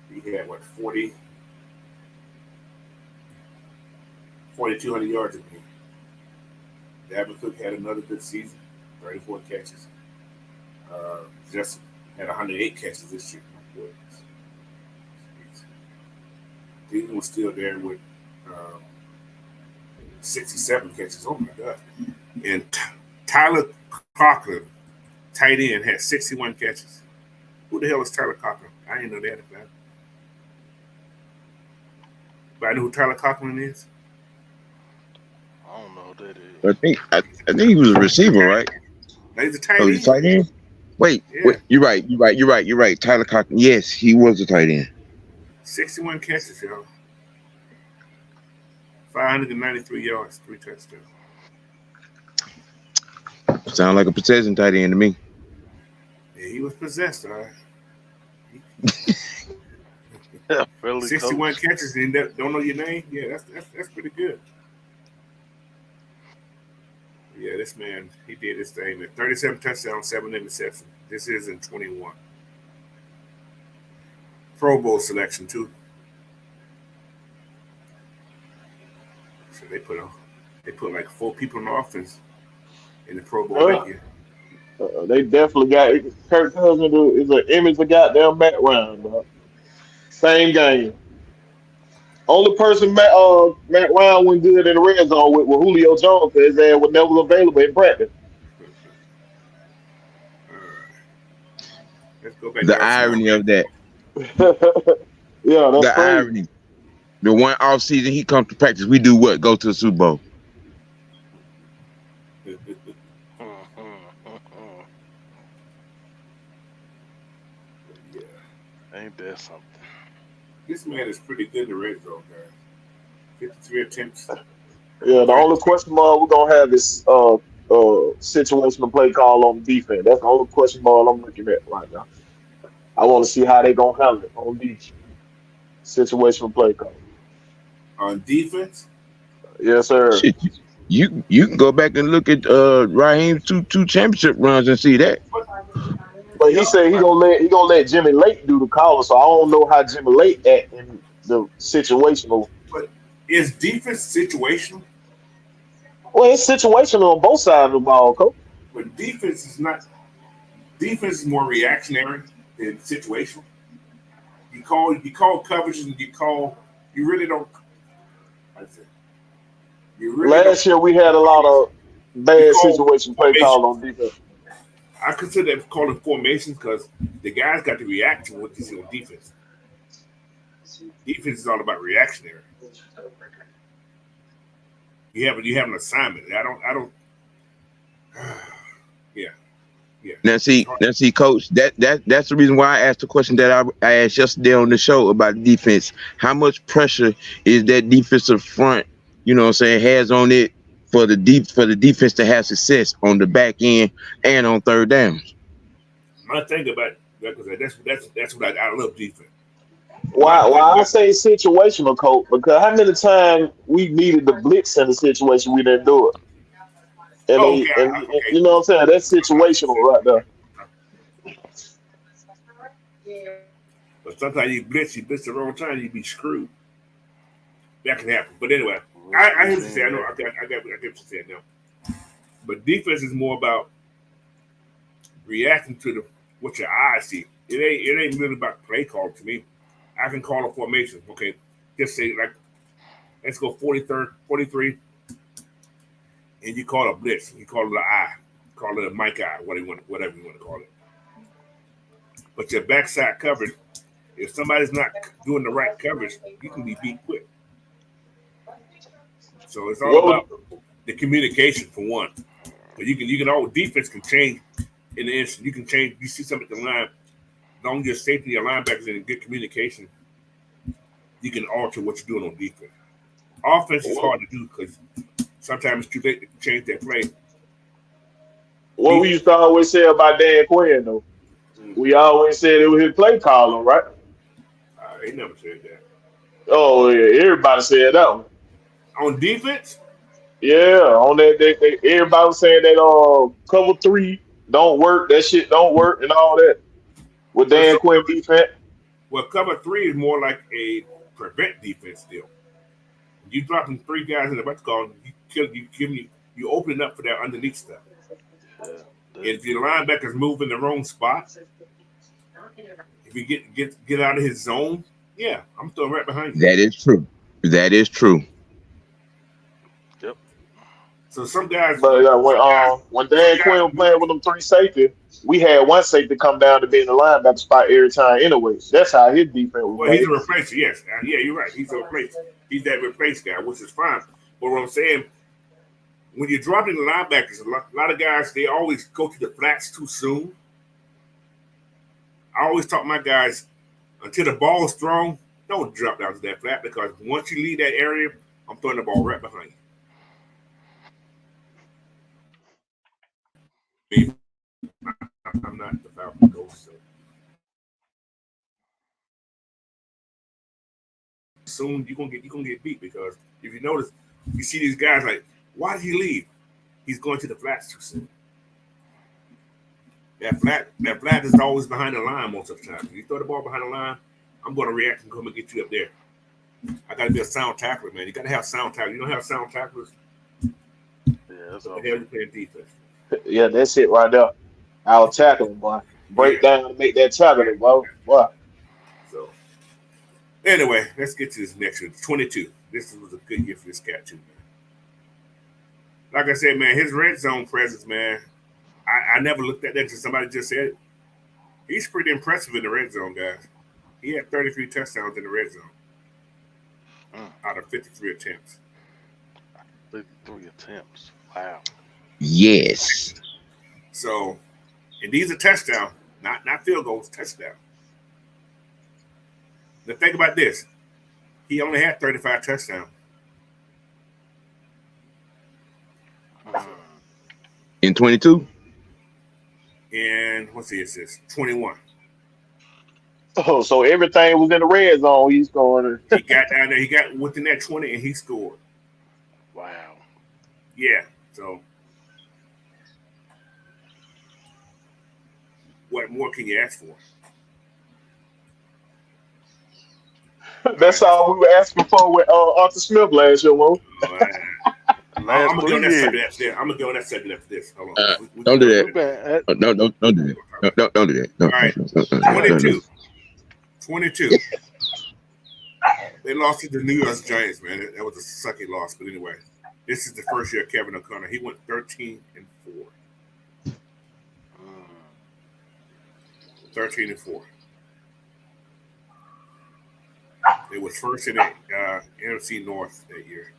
he had what 4,200 yards again. Dalvin Cook had another good season, 34 catches. Just had 108 catches this year. My goodness. Cleveland was still there with 67 catches. Oh my God. And Tyler Conklin, tight end, had 61 catches. Who the hell is Tyler Conklin? I didn't know that about him. But I know who Tyler Conklin is. I don't know who that is. I think he was a receiver, right? Now he's a tight Oh, end. he's a tight end. Wait, you're right. Tyler Cochran. Yes, he was a tight end. 61 catches, y'all. 593 yards, 3 touchdowns. Sound like a possession tight end to me. Yeah, he was possessed, all right. Really 61 coach. catches and don't know your name? Yeah, that's pretty good. Yeah, this man, he did his thing. Man. 37 touchdowns, 7 interceptions. This is in 21. Pro Bowl selection, too. So they put like 4 people in the offense in the Pro Bowl that year. They definitely got Kirk Cousins is an image of goddamn Matt Ryan, bro. Same game. Only person Matt Ryan went good in the red zone with Julio Jones because his ass was never available in practice. All right. Let's go back The to irony of that. Yeah, that's The crazy. irony. The one off season he comes to practice, we do what? Go to the Super Bowl. Yeah. Ain't that something? This man is pretty good in the red zone, guys. 53 attempts. Yeah, the only question mark we're gonna have is situational play call on defense. That's the only question mark I'm looking at right now. I want to see how they gonna handle it on defense. Situational play call. On defense, Yes, sir. Shit, you can go back and look at Raheem's two championship runs and see that. But he said he gonna let Jimmy Lake do the calling, so I don't know how Jimmy Lake act in the situational. but is defense situational? Well, it's situational on both sides of the ball, coach. But defense is not. Defense is more reactionary than situational. You call coverages and you really don't. I said, you really Last year we had a lot of bad situation play call on defense. I consider that calling formations because the guys got to react to what you see on defense. Defense is all about reactionary. You have an assignment. I don't. Yeah. Now see, Coach. That's the reason why I asked the question that I asked yesterday on the show about the defense. How much pressure is that defensive front? You know what I'm saying, has on it for the defense to have success on the back end and on third downs. My thing about That's what I love defense. Why I say situational, coach? Because how many times we needed the blitz in a situation we didn't do it, and Oh, they okay, and okay. you know what I'm saying? That's situational right there. But sometimes you blitz the wrong time, you be screwed. That can happen. But anyway, I hear what you say. I know. I get what you're saying now. But defense is more about reacting to what your eyes see. It ain't really about play call to me. I can call a formation. Okay, just say like let's go 43, and you call a blitz. You call it an eye. Call it a Mike eye. Whatever you want to call it. But your backside coverage, if somebody's not doing the right coverage, you can be beat quick. So it's all What about was, the communication for one. But you can always defense can change in the instant. You can change. You see something at the line. As long as your safety, your linebackers in good communication, you can alter what you're doing on defense. Offense is what hard to do because sometimes it's too late to change that play. what we Defense, used to always say about Dan Quinn though. We always said it was his play calling, right? they never said that. Oh yeah, everybody said that one. On defense, Yeah, on that everybody was saying that cover three don't work, that shit don't work and all that with well, Dan Quinn defense. cover three is more like a prevent defense still. You dropping three guys in the butt call, you open up for that underneath stuff. Yeah, If your linebacker's moving the wrong spot, if you get out of his zone, yeah, I'm still right behind you. That is true. That is true. yep. So some guys, But when some Dan guys Quinn was move. playing with them three safety, we had one safety come down to be in the linebacker spot every time anyway. That's how his defense was Well, he's a made. replacer. Yes, yeah, you're right. He's a replacer. He's that replace guy, which is fine. But what I'm saying, when you're dropping the linebackers, a lot of guys they always go to the flats too soon. I always taught my guys until the ball is thrown, don't drop down to that flat because once you leave that area, I'm throwing the ball right behind you. I'm not the Falcon coach, so soon you're gonna get beat because if you notice, you see these guys like, why did he leave? He's going to the flats too soon. That flat is always behind the line most of the time. If you throw the ball behind the line, I'm going to react and come and get you up there. I got to be a sound tackler, man. You got to have sound tackle. You don't have sound tacklers. Yeah, that's What all. the hell you playing defense? Yeah, that's it right there. I'll tackle him, boy. Yeah. Break down and make that tackle, boy. So anyway, let's get to this next one. 22. This was a good year for this cat too, man. Like I said, man, his red zone presence, man. I never looked at that until somebody just said it. He's pretty impressive in the red zone, guys. He had 33 touchdowns in the red zone out of 53 attempts. 53 attempts. Wow. Yes. So, and these are touchdowns, not field goals, touchdown. Now think about this. He only had 35 touchdowns. So, In 22? and what's the assist? 21. Oh, so everything was in the red zone. He's going. He got down there. He got within that 20 and he scored. Wow. Yeah. So, what more can you ask for? All That's right. all we were asking for with Arthur Smith last year, Mo. All right. Last I'm gonna go on 3 that subject years. after this. I'm gonna go on that subject after this. Hold Uh, on. don't do We've that. been at, No, don't do that. No, don't do that. No, All right. no. 22. They lost to the New York Giants, man. That was a sucky loss. But anyway, this is the first year of Kevin O'Connor. He went 13-4. 13-4. They was first in the NFC North that year,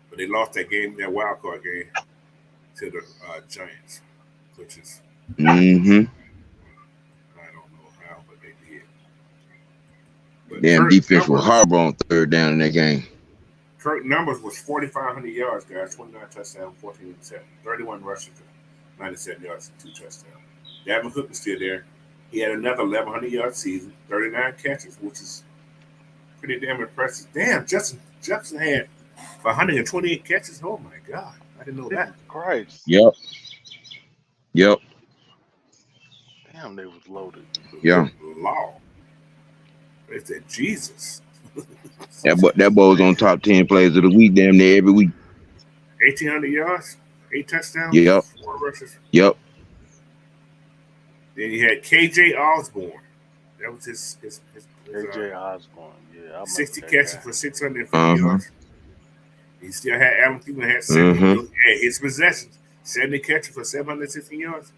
but they lost that game, that wild card game, to the Giants, which is Mm-hmm. I don't know how, but they did. But Damn Kirk defense was numbers, horrible on third down in that game. Kirk numbers was 4,500 yards, guys, 29 touchdowns, 14 interceptions, 31 rushing for 97 yards and 2 touchdowns. Dalvin Cook is still there. He had another 1,100-yard season, 39 catches, which is pretty damn impressive. Damn, Justin Jefferson had 128 catches. Oh my God, I didn't know that. Jesus Christ. Yep. Yep. Damn, they was loaded. Yeah. Good Lord. They said Jesus. That boy was on top 10 plays of the week, damn near every week. 1,800 yards, 8 touchdowns, Yep. 4 rushes. Yep. Then you had KJ Osborne. That was his AJ Osborne. Yeah, I 60 remember that catches guy. for 650 yards. He still had Adam Thielen had 70. Had his possessions, 70 catches for 760 yards.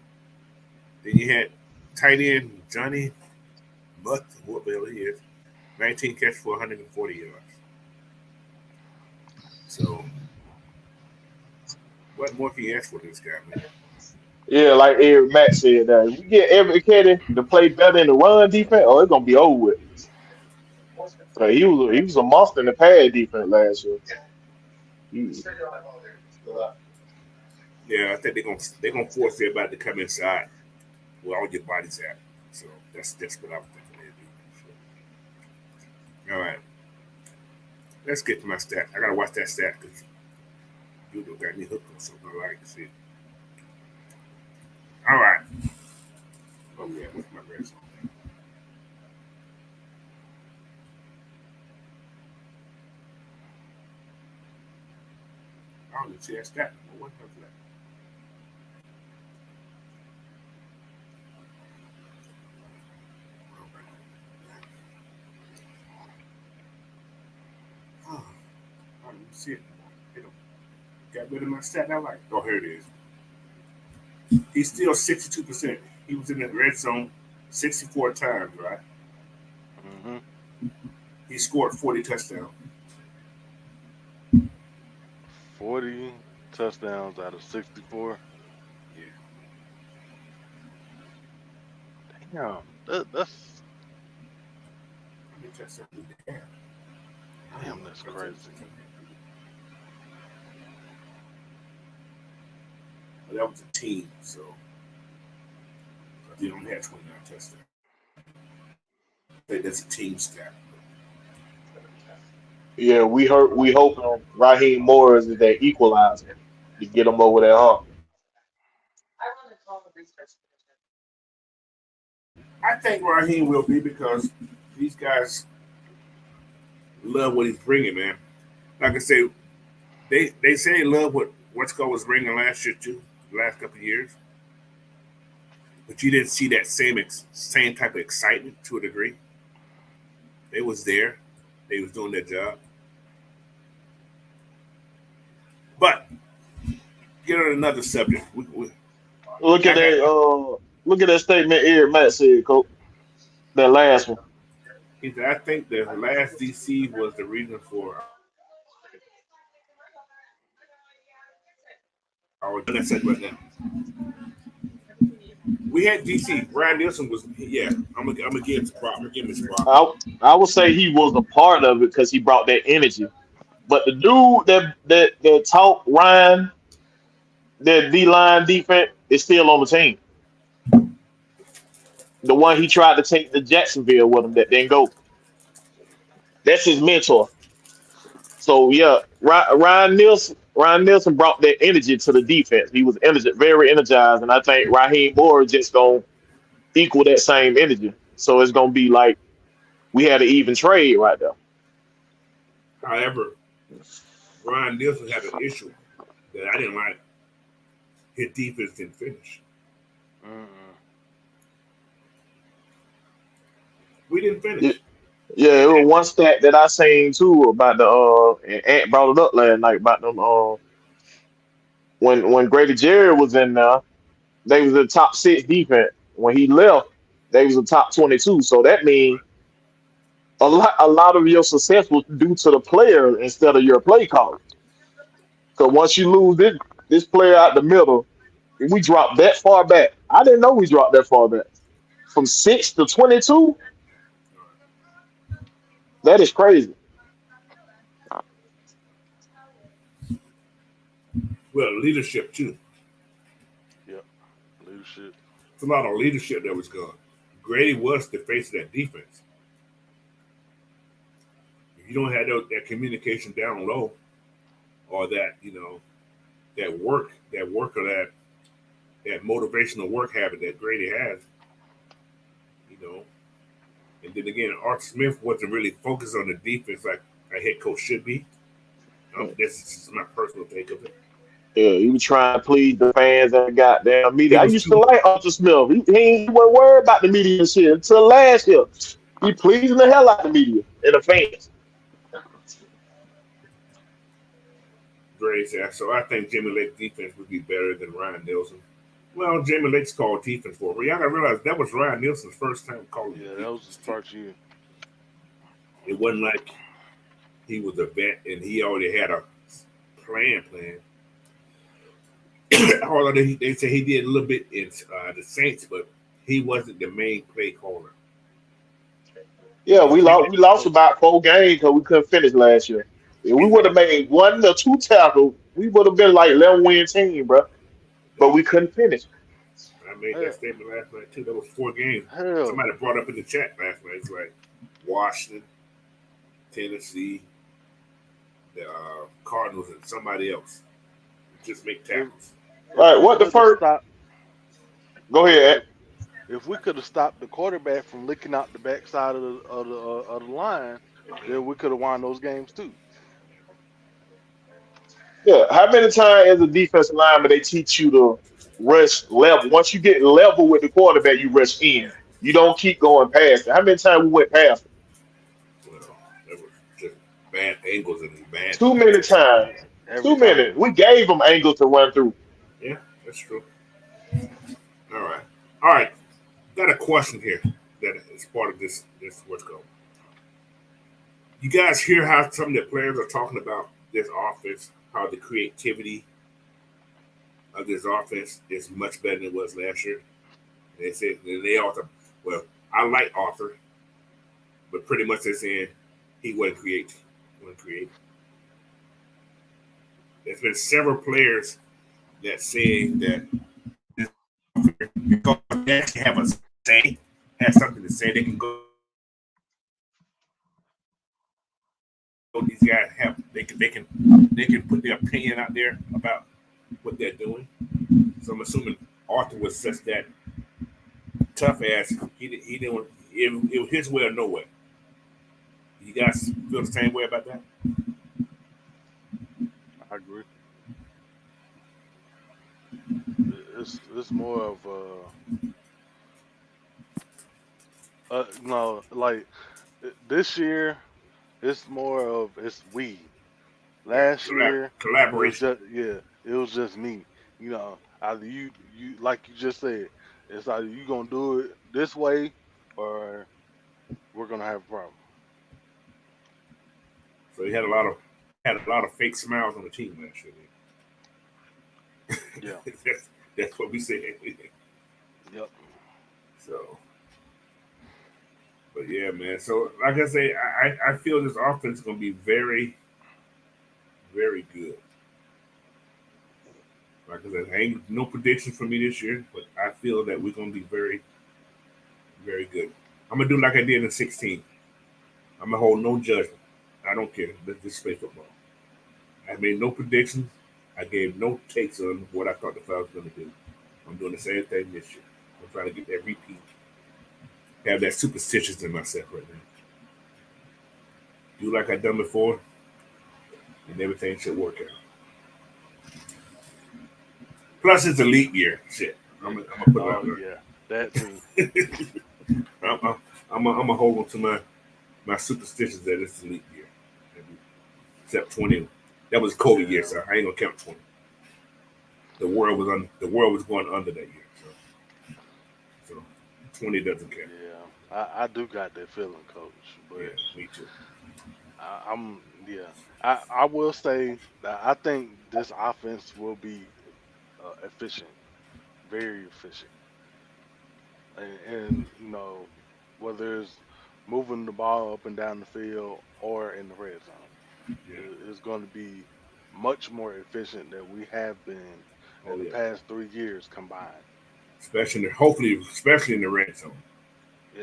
Then you had tight end Johnny Buck, what the hell he is, 19 catches for 140 yards. So, what more can you ask for this guy, man? Yeah, like Eric Mack said, we get every caddy to play better in the run defense, or it's gonna be over with. He was a monster in the pad defense last year. Yeah, I think they're gonna force everybody to come inside where all your bodies at. So that's what I'm thinking they do. So, all right, let's get to my stat. I gotta watch that stat because you got me hooked on something I like to see. All right. Oh yeah, what's my red zone? I don't even see that stat. What was that? Oh, I don't even see it anymore. Got rid of my stat I like. Oh, here it is. He's still 62%. He was in the red zone 64 times, right? Mm-hmm. He scored 40 touchdowns. 40 touchdowns out of 64. Yeah. Damn, that's How many touchdowns did they have? damn, that's crazy. Well, that was a team, so they only had 29 touchdowns. I think that's a team stat. Yeah, we hoping Raheem Morris is that equalizer to get him over that hump. I think Raheem will be because these guys love what he's bringing, man. Like I say, they say they love what Westco was bringing last year too, the last couple of years. But you didn't see that same type of excitement to a degree. They was there, they was doing their job. But get on another subject. Look at that. Look at that statement Eric Matt said, Coach. That last one. He said, I think the last DC was the reason for our set right now. We had DC. Ryan Nielsen was, yeah. I'm gonna give him the prop. I'm gonna give him his prop. I would say he was a part of it because he brought that energy. But the dude that taught Ryan that D-line defense is still on the team. The one he tried to take to Jacksonville with him that didn't go. That's his mentor. So yeah, Ryan Nielsen brought that energy to the defense. He was very energized, and I think Raheem Moore is just gonna equal that same energy. So it's gonna be like we had an even trade right there. However, Ryan Nielsen had an issue that I didn't like. His defense didn't finish. We didn't finish. Yeah, it was one stat that I seen too about and Ant brought it up last night about them. When Grady Jarrett was in there, they was a top 6 defense. When he left, they was a top 22. So that means a lot of your success was due to the player instead of your play calling. So once you lose this player out the middle, we dropped that far back. I didn't know we dropped that far back. From 6 to 22, that is crazy. Well, leadership too. Yep, leadership. It's a lot of leadership that was gone. Grady was the face of that defense. If you don't have that communication down low, or that that work or that motivational work habit that Grady has, and then again, Art Smith wasn't really focused on the defense like a head coach should be. This is my personal take of it. Yeah, he was trying to please the fans and the goddamn He media. I was used to too. like Arthur Smith. He wasn't worried about the media and shit until last year. He pleasing the hell out of the media and the fans. Grady said, so I think Jimmy Lake's defense would be better than Ryan Nielsen. Well, Jimmy Lake's called defense for him. Y'all gotta realize that was Ryan Nielsen's first time calling Yeah, that was his defense. first year. It wasn't like he was a vet and he already had a plan. Although they say he did a little bit in the Saints, but he wasn't the main play caller. Yeah, we lost about 4 games because we couldn't finish last year. If we would have Exactly. made 1 or 2 tackles, we would have been like 11-win team, bro. But we couldn't finish. I made that Hell, statement last night too. That was 4 games. hell, Somebody brought up in the chat last night. It's like Washington, Tennessee, the Cardinals, and somebody else just make if tackles. Right? we What the could have first? stopped, Go ahead. Ed. if we could have stopped the quarterback from licking out the backside of the line, then we could have won those games too. Yeah. How many times as a defensive lineman they teach you to rush level? Once you get level with the quarterback, you rush in. You don't keep going past it. How many times we went past it? Well, that was just bad angles and bad Too many passes. times. Every Too many. time. We gave them angles to run through. Yeah, that's true. All right. All right. Got a question here that is part of this what's going. You guys hear how some of the players are talking about this offense, how the creativity of this offense is much better than it was last year. They said they also, well, I like Arthur, but pretty much they're saying he wasn't creative. There's been several players that say that because they actually have a say, have something to say, they can go. These guys have they can put their opinion out there about what they're doing. So I'm assuming Arthur was such that tough ass. He didn't. It was his way or no way. You guys feel the same way about that? I agree. It's more of no, like this year it's more of it's we. Right. Last year it was Collaboration. just it was just me. Either you like you just said, it's either you gonna do it this way or we're gonna have a problem. So he had a lot of fake smiles on the team last year. Yeah. That's what we said. Yep. So, but yeah, man. So, like I say, I feel this offense is going to be very, very good. Like I said, ain't no predictions for me this year, but I feel that we're going to be very, very good. I'm going to do like I did in 16. I'm going to hold no judgment. I don't care. Let's just play football. I made no predictions. I gave no takes on what I thought the Falcons were going to do. I'm doing the same thing this year. I'm trying to get that repeat. Have that superstitious in myself right now. Do like I done before, and everything should work out. Plus, it's a leap year. Shit. I'm gonna put it out Oh there. yeah, that too. I'm gonna hold on to my superstitions that it's a leap year. Except 20. That was a COVID year, Yeah. so I ain't gonna count 20. The world was going under that year. So 20 doesn't count. Yeah, I do got that feeling, Coach. Yeah, But me too. I'm yeah. I will say that I think this offense will be efficient, very efficient, and whether it's moving the ball up and down the field or in the red zone, Yeah. it's going to be much more efficient than we have been Oh in the yeah. past 3 years combined. Hopefully, especially in the red zone.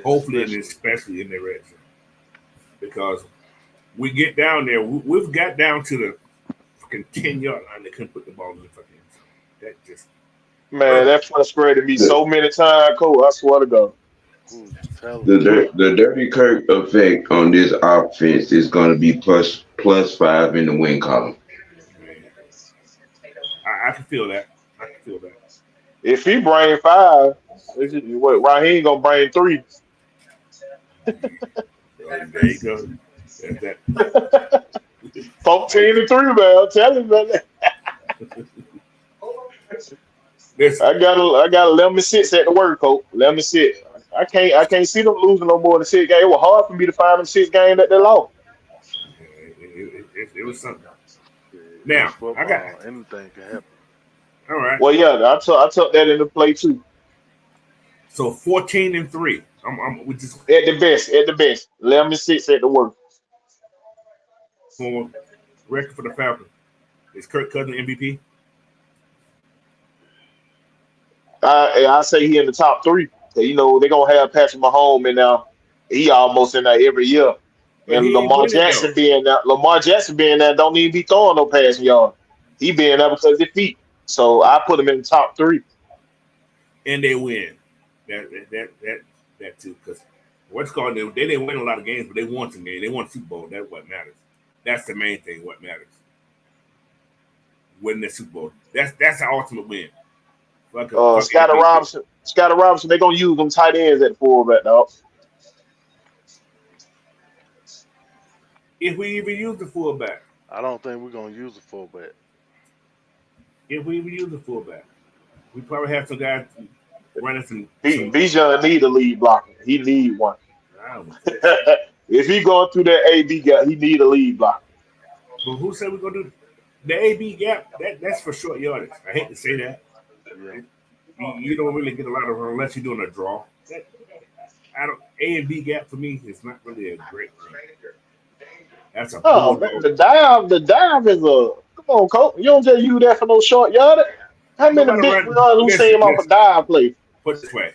Hopefully, and especially in the red zone, because we get down there. We've got down to the fucking 10-yard line. They couldn't put the ball in the fucking end zone. That just Man, that frustrated me so many times, Cole. I swear to God. The Dirty Kirk effect on this offense is going to be plus 5 in the win column. I can feel that. I can feel that. If he bring 5, Raheem gonna bring 3. There you go. There's that. 14-3, man. I'm telling you, man. I got 11-6 at the work, Coach. 11-6. I can't see them losing no more than 6 games. It was hard for me to find them 6 games that they lost. It was something. Now football, I got anything can happen. All right. Well, yeah, I took that into play too. So 14-3. We just At the best. 11-6 at the worst. for record for the Falcons. Is Kirk Cousins MVP? I say he in the top 3. You know, they're gonna have Patrick Mahomes in there. He almost in there every year. But And Lamar Jackson being there, don't even be throwing no passing yard. He being there because of his feet. So I put him in the top 3. And they win. That too. Because what's called they didn't win a lot of games, but they won some games. They won Super Bowl. That's what matters. That's the main thing. What matters. Winning the Super Bowl. That's the ultimate win. Scotty Robinson, they're gonna use them tight ends at the fullback, dog. If we even use the fullback. I don't think we're gonna use the fullback. If we even use the fullback, we probably have some guys running some. Bijan need a lead blocker. He need one. If he going through that AB gap, he need a lead blocker. But who said we're gonna do the AB gap? That's for short yardage. I hate to say that. Yeah. You don't really get a lot of them unless you're doing a draw. A and B gap for me is not really a great thing. That's a man, the dive is a come on, coach. You don't just use that for no short yardage. How many big runners who say him off a dive play? Put it this way,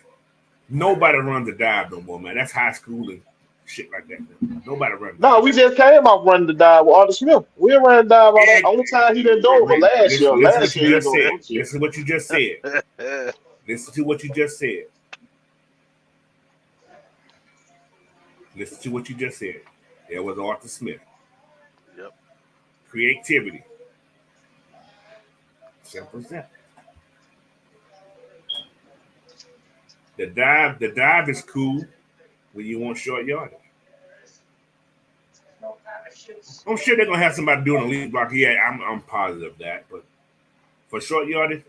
nobody runs a dive no more, man. That's high school and shit like that. Man. Nobody runs. No, we just came off running the dive with Arthur Smith. We ran dive all that. Only time he didn't do it was last year. Last year he doing it. This is what you just said. Listen to what you just said. Listen to what you just said. There was Arthur Smith. Yep. Creativity. Simple as that. The dive is cool when you want short yardage. I'm sure they're gonna have somebody doing a lead block. Yeah, I'm positive of that. But for short yardage,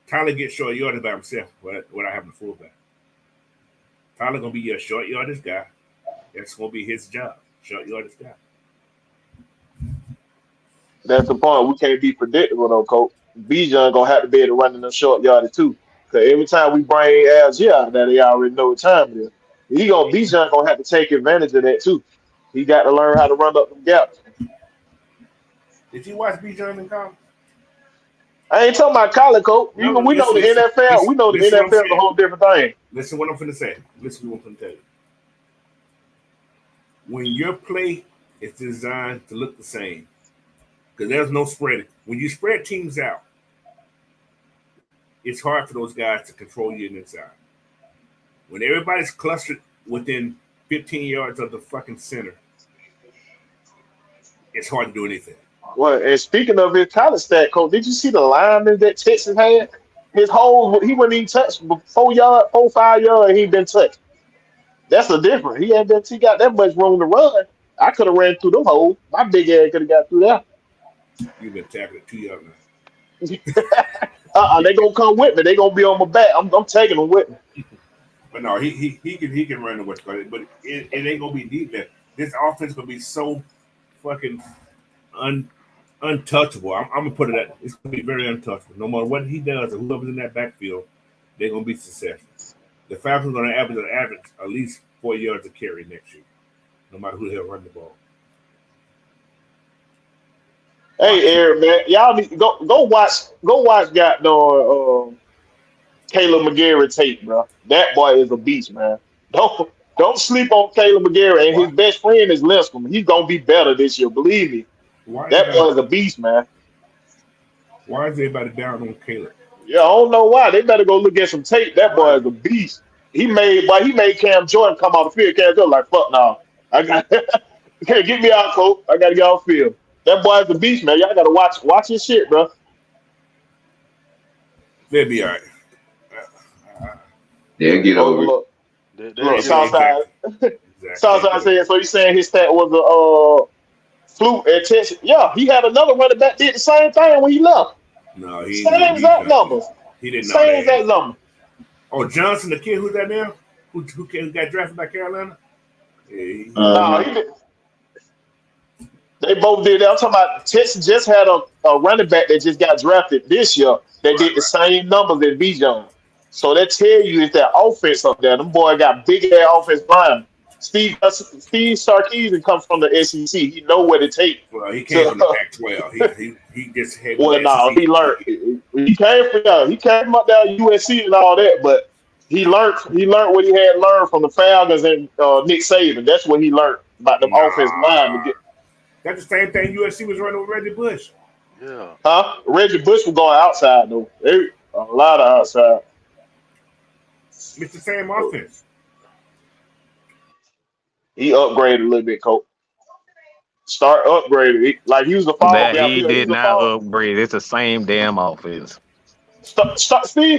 Tyler gets short yardage by himself without having a fullback. Tyler gonna be your short yardage guy. That's gonna be his job. Short yardage guy. That's the point. We can't be predictable though, coach. Bijan gonna have to be able to run in the short yardage too. Cause every time we bring Algier out there, they already know what time it is. Bijan gonna have to take advantage of that too. He got to learn how to run up the gaps. Did you watch Bijan in college? I ain't talking about college, coach. We know the NFL. We know the NFL is a whole different thing. Listen what I'm finna say. Listen what I'm finna tell you. When your play is designed to look the same, because there's no spreading. When you spread teams out, it's hard for those guys to control you inside. When everybody's clustered within 15 yards of the fucking center, it's hard to do anything. Well, and speaking of his college stat, coach, did you see the lineman that Texas had? His whole he wasn't even touched 4 yards, 5 yards, and he been touched. That's the difference. He got that much room to run. I could have ran through them holes. My big ass could have got through there. You've been tackling 2 yards now. They gonna come with me. They gonna be on my back. I'm taking them with me. But no, he can run the what's called it, but it ain't gonna be deep there. This offense gonna be so fucking untouchable. I'm gonna put it at it's gonna be very untouchable. No matter what he does or whoever's in that backfield, they're gonna be successful. The Falcons are gonna average at least 4 yards of carry next year, no matter who they'll run the ball. Hey, Eric, man, y'all need, go watch Caleb McGarry tape, bro. That boy is a beast, man. Don't sleep on Caleb McGarry, and his best friend is Linscomb. He's gonna be better this year. Believe me. That boy is a beast, man. Why is everybody down on Caleb? Yeah, I don't know why. They better go look at some tape. That boy is a beast. He made Cam Jordan come off the field. Cam Jordan like, fuck no. I got can't get me out, coach. I gotta get off the field. That boy is a beast, man. Y'all gotta watch his shit, bro. They'll be all right. They'll get over it. Look, Southside. Southside said, so you saying his stat was a fluke at Texas? Yeah, he had another running back did the same thing when he left. No, he same exact numbers. He didn't know same that. exact number. Oh, Johnson, the kid who's that now? Who got drafted by Carolina? Yeah, no, he didn't. They both did that. I'm talking about Texas just had a running back that just got drafted this year that did the same numbers as Bijan. So that tell you is that offense up there. Them boy got big ass offense line. Steve Sarkisian comes from the SEC. He know what it takes. Well, he came from the Pac-12. He just had. Well, no, he learned. He came from up there USC and all that, but he learned what he had learned from the Falcons and Nick Saban. That's what he learned about them offensive line. That's the same thing USC was running with Reggie Bush. Yeah. Huh? Reggie Bush was going outside though. A lot of outside. It's the same offense. He upgraded a little bit, coach. Start upgraded. Like he was a fall. He did not upgrade. It's the same damn offense. Steve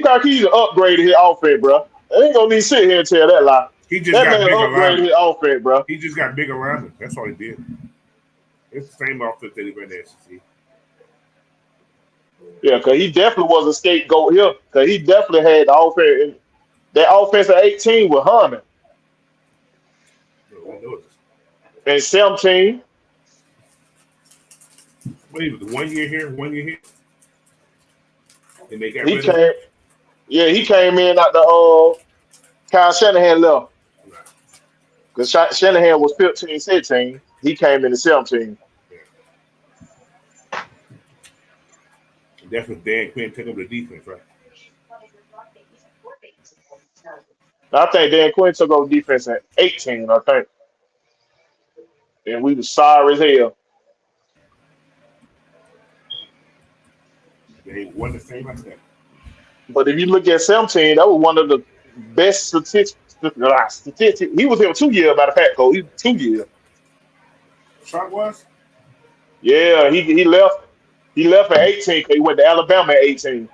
Sarkisian upgraded his offense, bro. I ain't gonna need to sit here and tell that lie. He just got bigger upgraded his offense, bro. He just got bigger around. That's all he did. It's the same offense that he ran the SEC. Yeah, because he definitely was a scapegoat here. Because he definitely had the offense. That offense at 18 with Herman. And 17. Wait, was it 1 year here, 1 year here? And they got he came in at the Kyle Shanahan left. Because Shanahan was 15, 16. He came in at 17. That's when Dan Quinn took over the defense, right? I think Dan Quinn took over defense at 18, I think. And we was sorry as hell. They won the same like that. But if you look at 17, that was one of the best statistics. He was here 2 years, matter of fact, Cole. He was 2 years. Sharp was? Yeah, he left. He left at 18 because he went to Alabama at 18.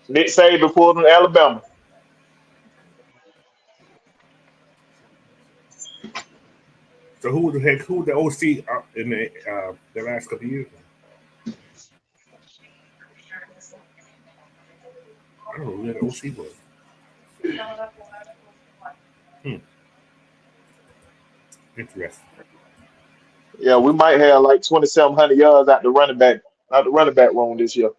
Nick Saban pulled him to Alabama. So who the OC in the last couple of years? I don't know who the OC was. Interesting. Yeah, we might have like 2,700 yards out the running back room this year.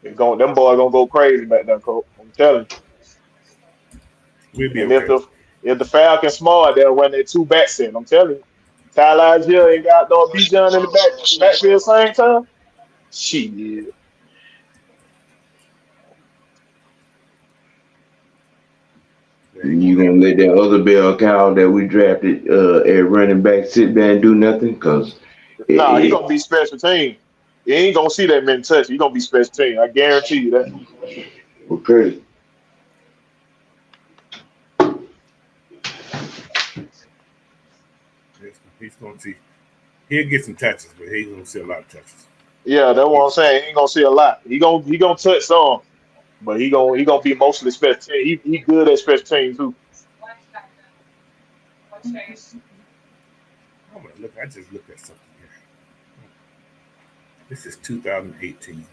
Them boys gonna go crazy back there, Coach. I'm telling you. We'll be okay. If the Falcons smart, they'll run their two backs in. I'm telling you. Tyler Hill ain't got no Bijan in the backfield same time. Shit. You gonna let that other bell cow that we drafted at running back sit there and do nothing? Because he gonna be special team. You ain't gonna see that many touches. He gonna be special team. I guarantee you that. Okay. He's gonna see. He'll get some touches, but he's gonna see a lot of touches. Yeah, that's what I'm saying. He ain't gonna see a lot. He gonna touch some, but he gonna be mostly special team. He good at special team too. Oh my, look! I just looked at something here. This is 2018.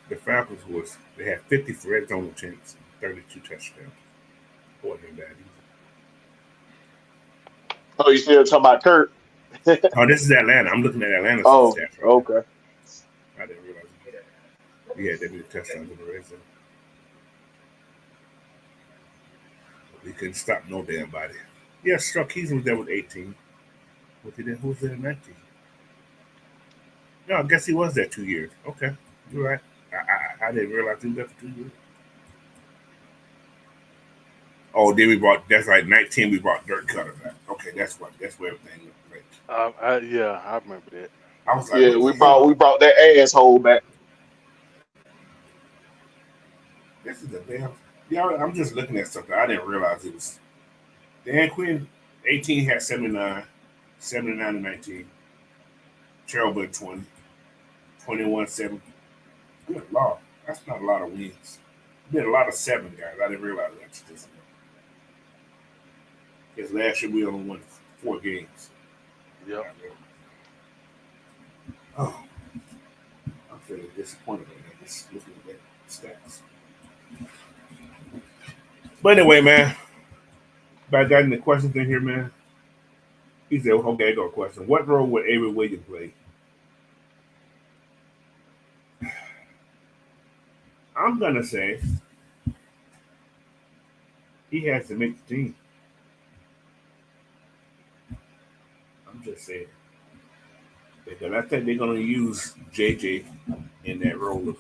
The Falcons they had 50 red zone attempts, 32 touchdowns. Wasn't bad. Oh, you still talking about Kirk? Oh, this is Atlanta. I'm looking at Atlanta's stats. Right Okay. I didn't realize that. Yeah, they did touchdowns in the red zone. We couldn't stop no damn body. Yeah, Sarkisian was there with 18. Who was there in 19? No, I guess he was there 2 years. Okay, you're right. I didn't realize he was there for 2 years. Oh, then we brought. That's right. 19. We brought Dirk Cutter back. Okay, that's what. That's where everything went. Yeah, I remember that. I was like, Yeah, what we the hell? brought that asshole back. This is the damn. Yeah, I'm just looking at something. I didn't realize it was Dan Quinn. 18 had 79, 79 and 19. Trailblazer 20, 21 7. Good lord, that's not a lot of wins. Did a lot of 7 guys. I didn't realize that. Just because last year we only won 4 games. Yep. Oh, I'm feeling disappointed right now. Just looking at that stats. But anyway, man, I got any questions in here, man? He said, okay, I got a question. What role would Avery Williams play? I'm going to say he has to make the team. I'm just saying. Because I think they're going to use JJ in that role of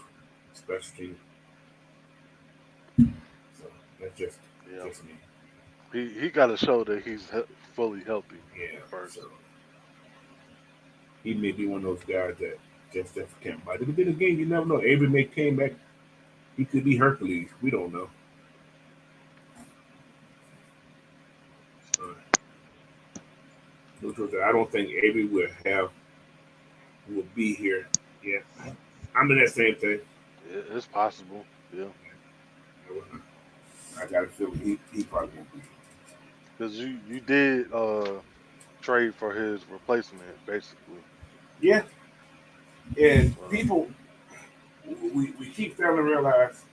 special team. So that's just me. He got to show that he's fully healthy. Yeah. First. So he may be one of those guys that just can't bite. But then again, you never know. Avery may came back. He could be Hercules. We don't know. I don't think Avery will be here. Yeah, I'm in that same thing. It's possible. Yeah. I got a feeling he probably won't be. Because you did trade for his replacement, basically. Yeah. And people, we keep failing to realize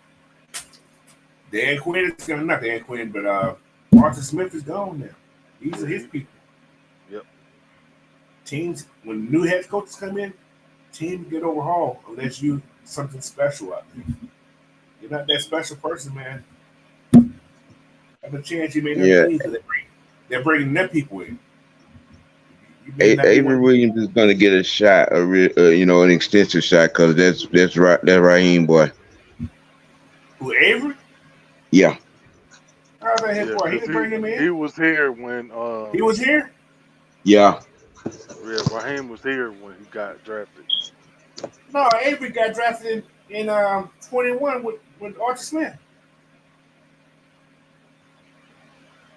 Dan Quinn is gone. Not Dan Quinn, but Arthur Smith is gone now. These are his people. Yep. Teams, when new head coaches come in, teams get overhauled unless you something special out there. You're not that special person, man. Have a chance you may not be. They're bringing their people in. Avery Williams is gonna get a shot, an extensive shot, because that's right, that Raheem boy. Who, Avery? Yeah. How's that his boy? He didn't bring him in. He was here when he was here. Yeah. Yeah, Raheem was here when he got drafted. No, Avery got drafted in 21 with Arthur Smith.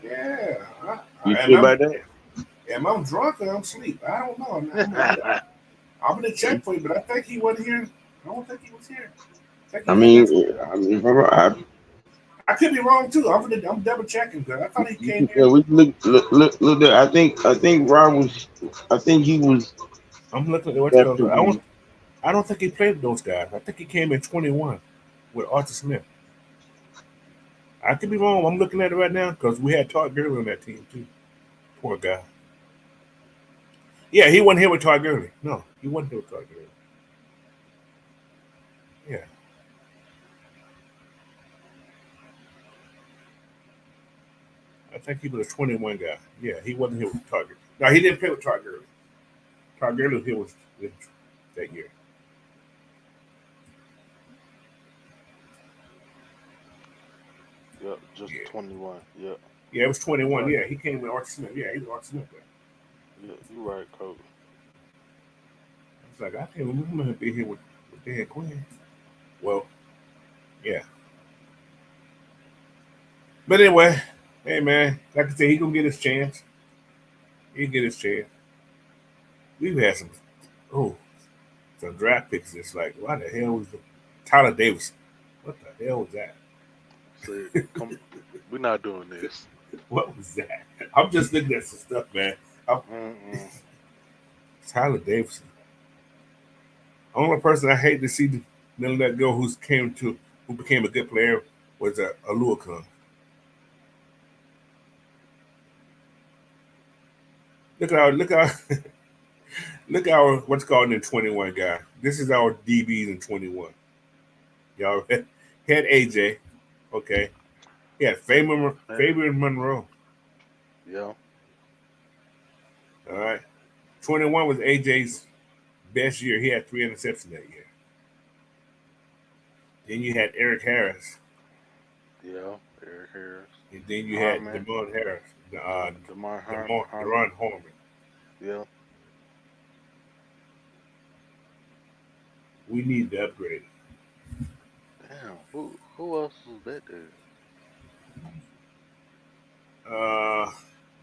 Yeah. You sure about that? Am I drunk or I'm asleep? I don't know. I'm going to check for you, but I think he wasn't here. I don't think he was here. I could be wrong too. I'm double checking because I thought he came here. We look there. I think Ron was. I think he was. I'm looking at what I don't think he played with those guys. I think he came in 21 with Arthur Smith. I could be wrong. I'm looking at it right now because we had Todd Gurley on that team too. Poor guy. Yeah, he wasn't here with Todd Gurley. No, he wasn't here with Todd Gurley. Yeah. I think he was a 21 guy. Yeah, he wasn't here with Todd Gurley. No, he didn't play with Todd Gurley. Todd Gurley was here with that year. Yep, just 21. Yep. Yeah, it was 21. Right. Yeah, he came with Arthur Smith. Yeah, he was Arthur Smith. Yeah, you're right, Coach. It's like, I can't remember him being here with Dan Quinn. Well, yeah. But anyway, hey, man, like I said, he's going to get his chance. He'll get his chance. We've had some draft picks. It's like, why the hell was Tyler Davis? What the hell was that? We're not doing this. What was that? I'm just looking at some stuff, man. Tyler Davidson. Only person I hate to see them let go who became a good player was Aluakun. Look at our what's called in 21 guy. This is our DBs in 21. Y'all had AJ, okay. He had Fabian Monroe. Yeah. All right. 21 was AJ's best year. He had 3 interceptions that year. Then you had Eric Harris. Yeah, Eric Harris, And then you had Harmon, Demond Harris. Harmon. Deron Harmon. Yeah, We need to upgrade. damn. Who else was that dude?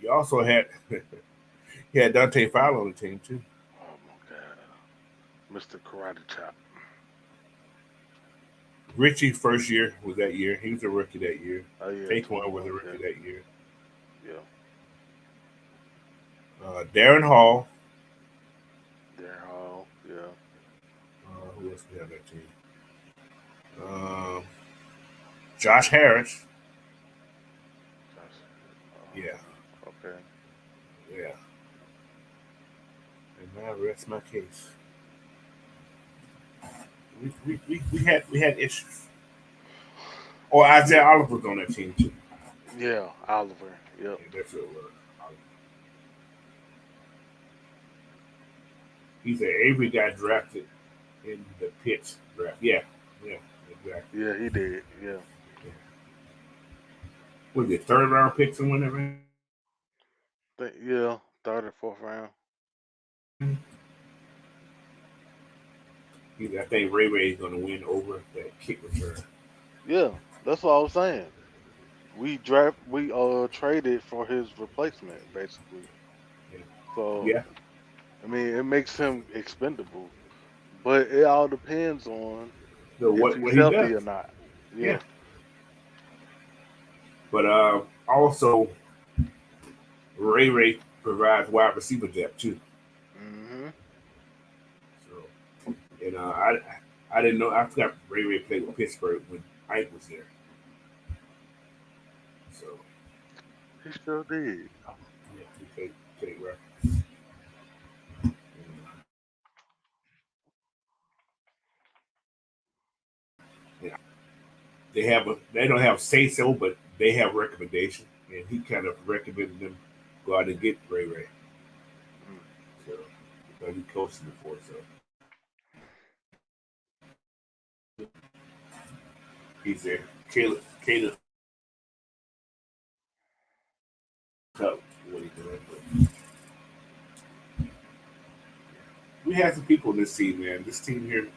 You also had you had Dante Fowler on the team too. Oh my god, Mr. Karate Chop. Richie first year was that year. He was a rookie that year. Oh yeah, Taquan was a 21. rookie Yeah, that year. yeah. Darren Hall. Darren Hall. Yeah. Who else we have that team? Um, Josh Harris. Yeah, Okay. yeah. And now rest my case. We had issues. Oh, Isaiah Oliver was on that team too. Yeah, Oliver. Yeah, Yep. that's what it was. He said Avery got drafted in the Pitts draft. Yeah, exactly. Yeah, he did. Yeah. Was it third round picks and whatever? Yeah, third and fourth round. I think Ray is going to win over that kick return. Yeah, that's what I was saying. We traded for his replacement basically. Yeah. So Yeah. I mean, it makes him expendable, but it all depends on So if what he's he healthy does. or not. Yeah. Yeah. But also Ray provides wide receiver depth too. Mhm. So and I didn't know. I forgot Ray played with Pittsburgh when Ike was there. So He sure did. yeah, he played right. Yeah. They don't have say so, but they have recommendation, and he kind of recommended them go out and get Ray. Mm. So because he coached him before, so he's there. Caleb Cup, what he doing? But we had some people in this team, man. This team here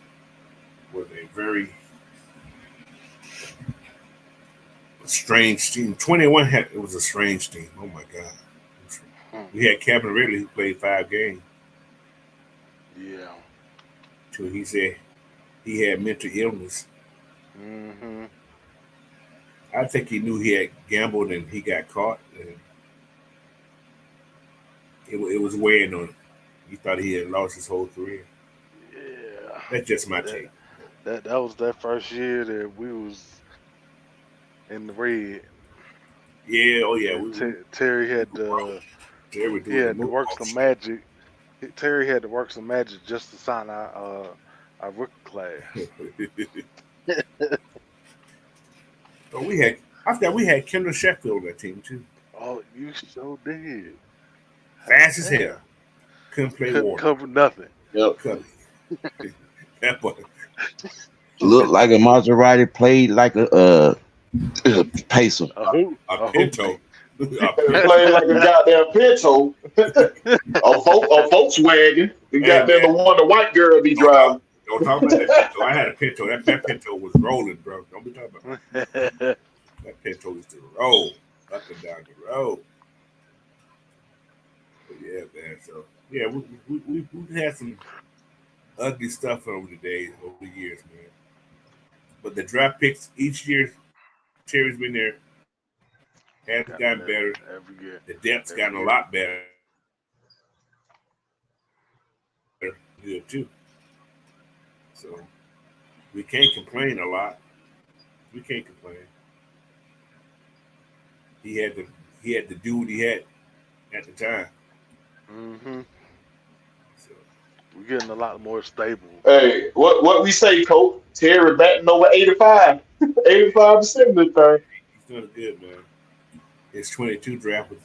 was a very strange team. 21 it was a strange team. Oh my god. We had Kevin Ridley who played 5 games. Yeah. So he said he had mental illness. Mhm. I think he knew he had gambled and he got caught. And it was weighing on him. He thought he had lost his whole career. Yeah. That's just my That take. that was that first year that we was in the red. Yeah, oh yeah. And Terry had to They were he doing the had to work moonwalk some shit. magic. Terry had to work some magic just to sign our rookie class. But I thought we had Kendall Sheffield on that team too. Oh, you so did. Fast as Damn. hell. Couldn't play Couldn't water. cover nothing. Yep. Couldn't. That boy. Looked like a Maserati played like a pacer. A Pinto. Playing like a goddamn Pinto. a Volkswagen. The goddamn the one the white girl be driving. Don't talk about that Pinto. I had a Pinto. That Pinto was rolling, bro. Don't be talking about that. That Pinto used to roll up and down the road. But yeah, man. So yeah, we had some ugly stuff over the years, man. But the draft picks each year, Terry's been there, has gotten better. Every year. The depth's gotten a lot better. Good too. So we can't complain a lot. We can't complain. He had to do what he had at the time. Mhm. So We're getting a lot more stable. Hey, what we say, Coach? Terry batting over 85. 85% of the thing. he's doing good, man. His 22 draft was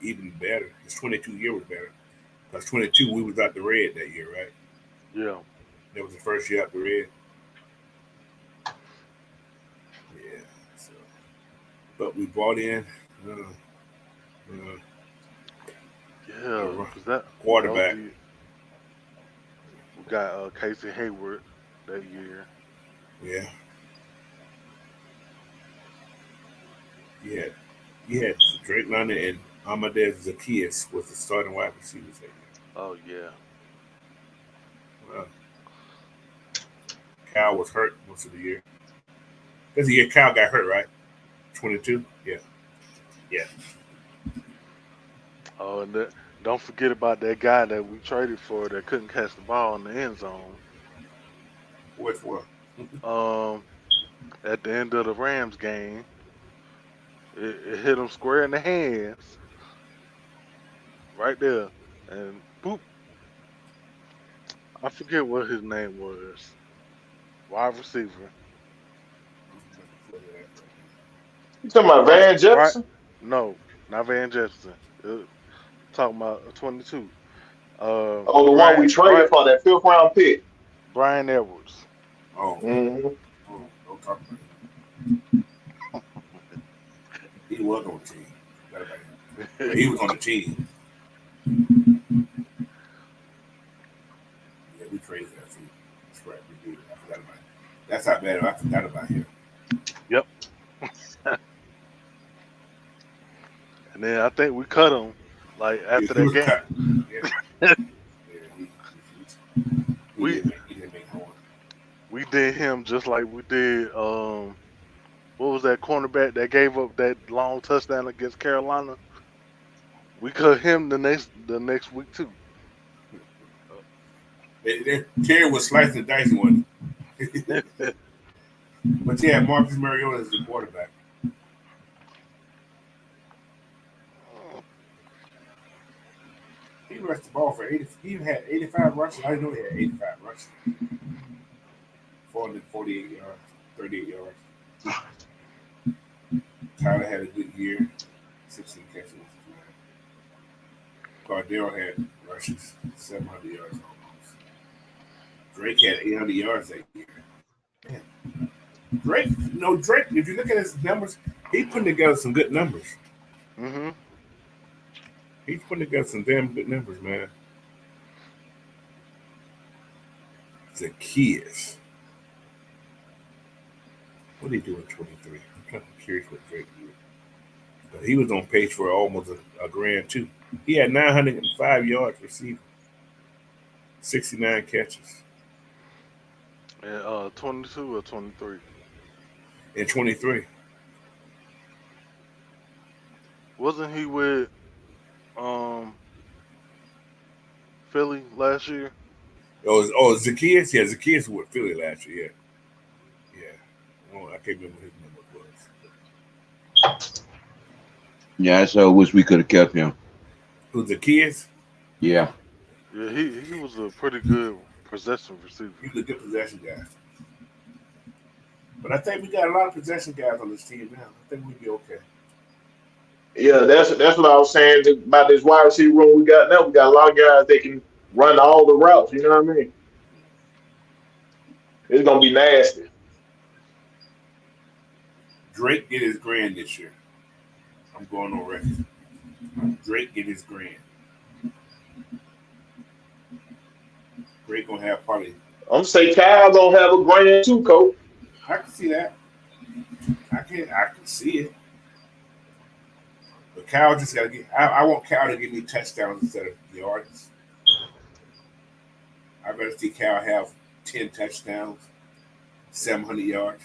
even better. His 22 year was better. Because 22 we was out the red that year, right? Yeah. That was the first year out the red. but we brought in Yeah, because that was quarterback. the we got Casey Hayward that year. Yeah, you had Drake London and Amadeus Zacchaeus was the starting wide receivers that year. Oh yeah. Well, Cal was hurt most of the year. That's the year Cal got hurt, right? 22. Yeah. Oh, and don't forget about that guy that we traded for that couldn't catch the ball in the end zone. Which one? At the end of the Rams game, it hit him square in the hands, right there, and boop. I forget what his name was. Wide receiver. You talking about Brian, Van Brian, Jefferson? no, not Van Jefferson. Talking about 22. Oh, the one we traded for that fifth round pick. Brian Edwards. Oh, Mm-hmm. don't talk about him. He was on the team. Forgot about him. But he was on the team. Yeah, we traded that team. That's right, we did. I forgot about him. That's how bad I forgot about him. Yep. And then I think we cut him like after He that was game. cut. Yeah. We He didn't make home. we did him just like we did what was that cornerback that gave up that long touchdown against Carolina? We cut him the next week too. Terry was slicing the dice one. But yeah, Marcus Mariota is the quarterback. He rushed the ball for 80. He had 85 rushes. I didn't know he had 85 rushes. 448 yards, 38 yards. Tyler had a good year, 16 catches. Cardell had rushes, 700 yards almost. Drake had 800 yards that year. Man. Drake, if you look at his numbers, he's putting together some good numbers. Mm-hmm. He's putting together some damn good numbers, man. Zacchaeus. What did he do in 23? I'm kind of curious what Drake did. But he was on pace for almost a grand, too. He had 905 yards receiving, 69 catches. And 22 or 23. In 23. Wasn't he with Philly last year? Zacchaeus? Yeah, Zacchaeus was with Philly last year, yeah. Oh, I can't remember what his number was. Yeah, I so wish we could have kept him. Who's Zacchaeus? Yeah. Yeah, he was a pretty good possession receiver. He was a good possession guy. But I think we got a lot of possession guys on this team now. I think we'll be okay. Yeah, that's what I was saying about this wide receiver room we got now. We got a lot of guys that can run all the routes. You know what I mean? It's gonna be nasty. Drake get his grand this year. I'm going on record. Drake get his grand. Drake gonna have probably. I'm gonna say Kyle gonna have a grand too, coach. I can see that. I can see it. But Kyle just gotta get. I want Kyle to give me touchdowns instead of yards. I better see Kyle have 10 touchdowns, 700 yards,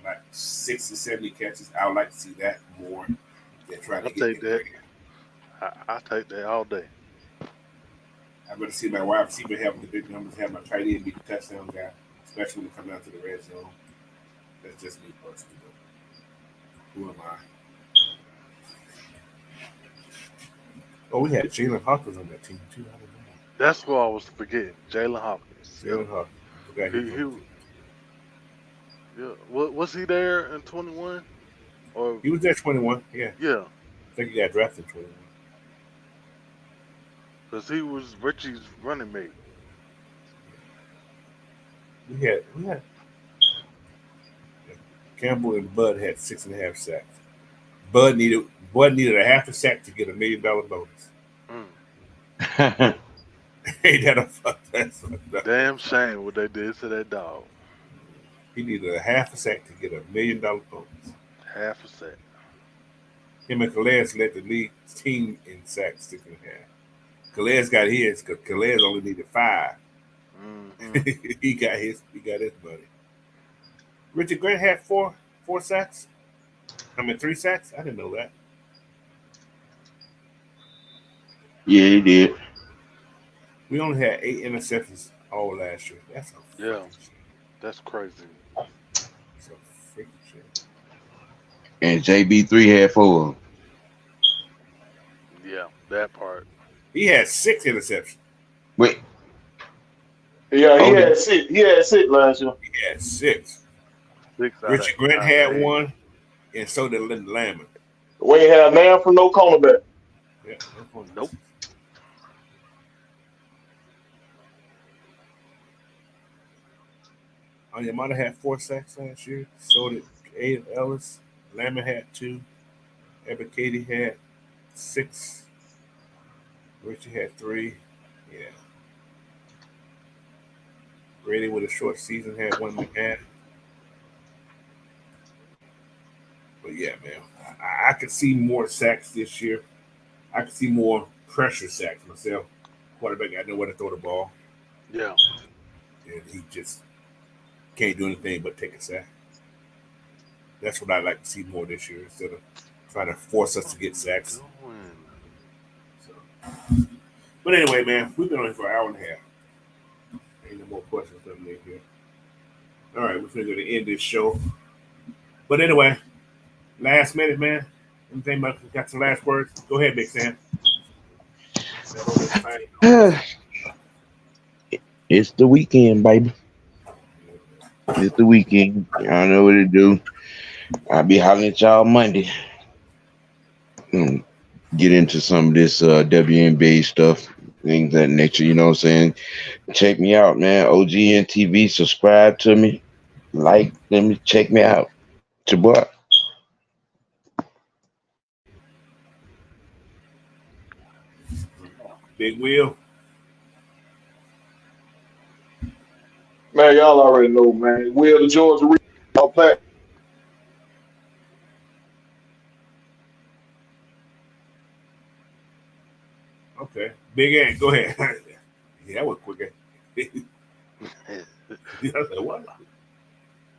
like 60, 70 catches. I would like to see that more than trying to I'll get take that. grand. I'll take that all day. I better see my wide receiver having the big numbers, have my tight end be the touchdown guy, especially when we come out to the red zone. That's just me personally. Who am I? Oh, we had Jalen Hawkins on that team too. I don't know. That's who I was forgetting. Jalen Hawkins. Jalen Hawkins. I forgot he was on the team. Yeah. Was he there in 21? Or He was there 21. Yeah, yeah, I think he got drafted 21. because he was Richie's running mate. We had Campbell and Bud had 6.5 sacks. Bud needed a half a sack to get $1 million bonus. Ain't that a fuck? That's fucked up. Damn shame what they did to that dog. He needed a half a sack to get $1 million bonus. Half a sack. Him and Calais led the league team in sacks, 6.5. Calais got his because Calais only needed 5. he got his money. Richard Grant had four sacks. 3 sacks. I didn't know that. Yeah, he did. We only had 8 interceptions all last year. That's a freaking shit. That's crazy. That's a freaking shit. And JB3 had 4. Yeah, that part. He had 6 interceptions. Wait. Yeah, he had 6. He had 6 last year. He had 6. 6 out Richard of Grant had 8. 1, and so did Lyndon Lamont. We ain't have man from no cornerback. Yeah, Nope. Yamada had 4 sacks last year. So did Aiden Ellis. Lamont had 2. Ebikadi had 6. Richie had 3. Yeah. Grady with a short season had 1.5. But yeah, man, I could see more sacks this year. I could see more pressure sacks myself. Quarterback got nowhere to throw the ball. Yeah. And he just can't do anything but take a sack. That's what I'd like to see more this year instead of trying to force us to get sacks. So. But anyway, man, we've been on here for an hour and a half. Ain't no more questions coming in here. All right, we're going to end this show. But anyway, last minute, man. Anything got some last words? Go ahead, Big Sam. It's the weekend, baby. It's the weekend. Y'all know what to do. I'll be hollering at y'all Monday. Get into some of this WNBA stuff, things of that nature. You know what I'm saying? Check me out, man. OGN TV. Subscribe to me. Like, let me check me out. It's your boy. Big Will. Man, y'all already know, man. Will the Georgia Rebound Platform. Okay. Big Ant, go ahead. Yeah, that was quick. I said, what?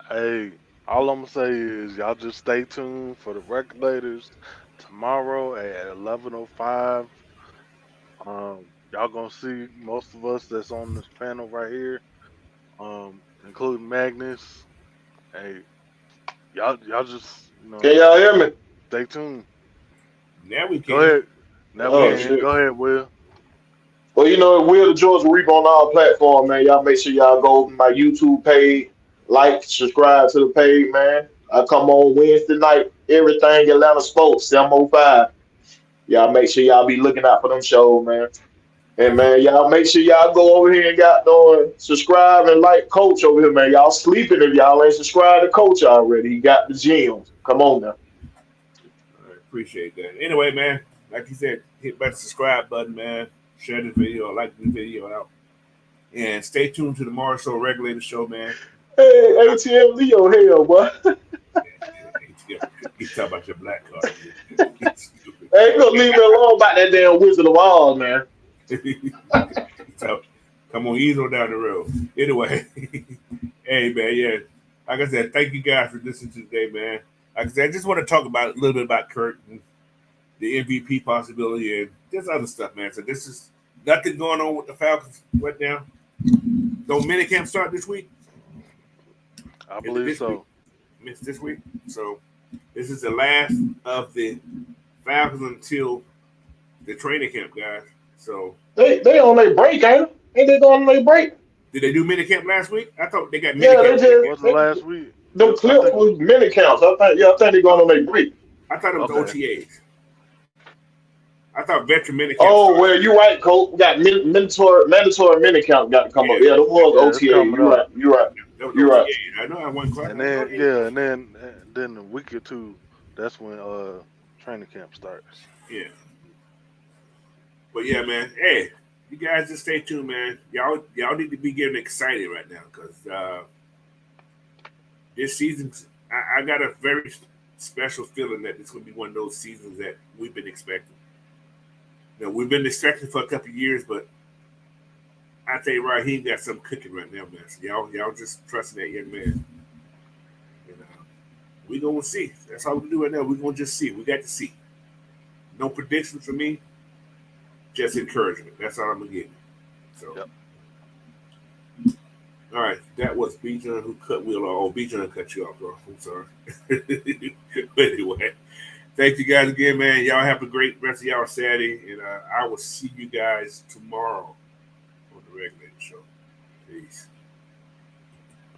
Hey, all I'm gonna say is y'all just stay tuned for the Regulators tomorrow at 11:05. Y'all gonna see most of us that's on this panel right here, including Magnus. Hey, y'all just Can y'all hear me? stay tuned. Now we can. Go ahead. Now Oh, we can. shit. Go ahead, Will. Well, you know, Will the Georgia Rebound on our platform, man. Y'all make sure y'all go to my YouTube page, like, subscribe to the page, man. I come on Wednesday night, everything Atlanta Sports, 7:05. Y'all make sure y'all be looking out for them shows, man. And man, y'all make sure y'all go over here and got on subscribe and like Coach over here, man. Y'all sleeping if y'all ain't subscribed to Coach already. He got the gems. Come on now. I appreciate that. Anyway, man, like you said, hit that subscribe button, man. Share this video, like this video out. And stay tuned to tomorrow's show, Regulator Show, man. Hey, ATM Leo, hell, boy. He's talking about your black card. Hey, you gonna leave me alone about that damn Wizard of Oz, man. So, come on, ease on down the road. Anyway, hey, man, yeah. Like I said, thank you guys for listening to today, man. Like I said, I just want to talk about a little bit about Kirk and the MVP possibility and just other stuff, man. So this is nothing going on with the Falcons right now. Don't minicamp start this week? I believe so. Missed this week. So this is the last of the Falcons until the training camp, guys. So They on their break, ain't they? Ain't they going on their break? did they do minicamp last week? I thought they got Yeah, minicamp. they Wasn't last week? them clips was mini counts. I think they going on their break. I thought it was Okay. OTAs. I thought veteran minicamp. Oh, well, you right, Coach. We got mandatory mini count got to come up. Yeah, the was Yeah, it's OTA. coming You up. right. You right. That was You're OTA. right. I know I wasn't quite. And then yeah, and then a week or two, that's when training camp starts. Yeah. But yeah, man. Hey, you guys just stay tuned, man. Y'all need to be getting excited right now because this season, I got a very special feeling that it's going to be one of those seasons that we've been expecting. You know, we've been expecting for a couple of years, but I tell you, Raheem got something cooking right now, man. So y'all just trusting that young man. And we gonna see. That's all we do right now. We're gonna just see. We got to see. No predictions for me. Just encouragement. That's all I'm gonna give you. So, Yep. all right, that was Bijan who cut Will off. Oh, Bijan cut you off, bro. I'm sorry. But anyway, thank you guys again, man. Y'all have a great rest of y'all Saturday, and I will see you guys tomorrow on the Regulator Show. Peace.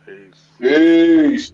Peace. Peace.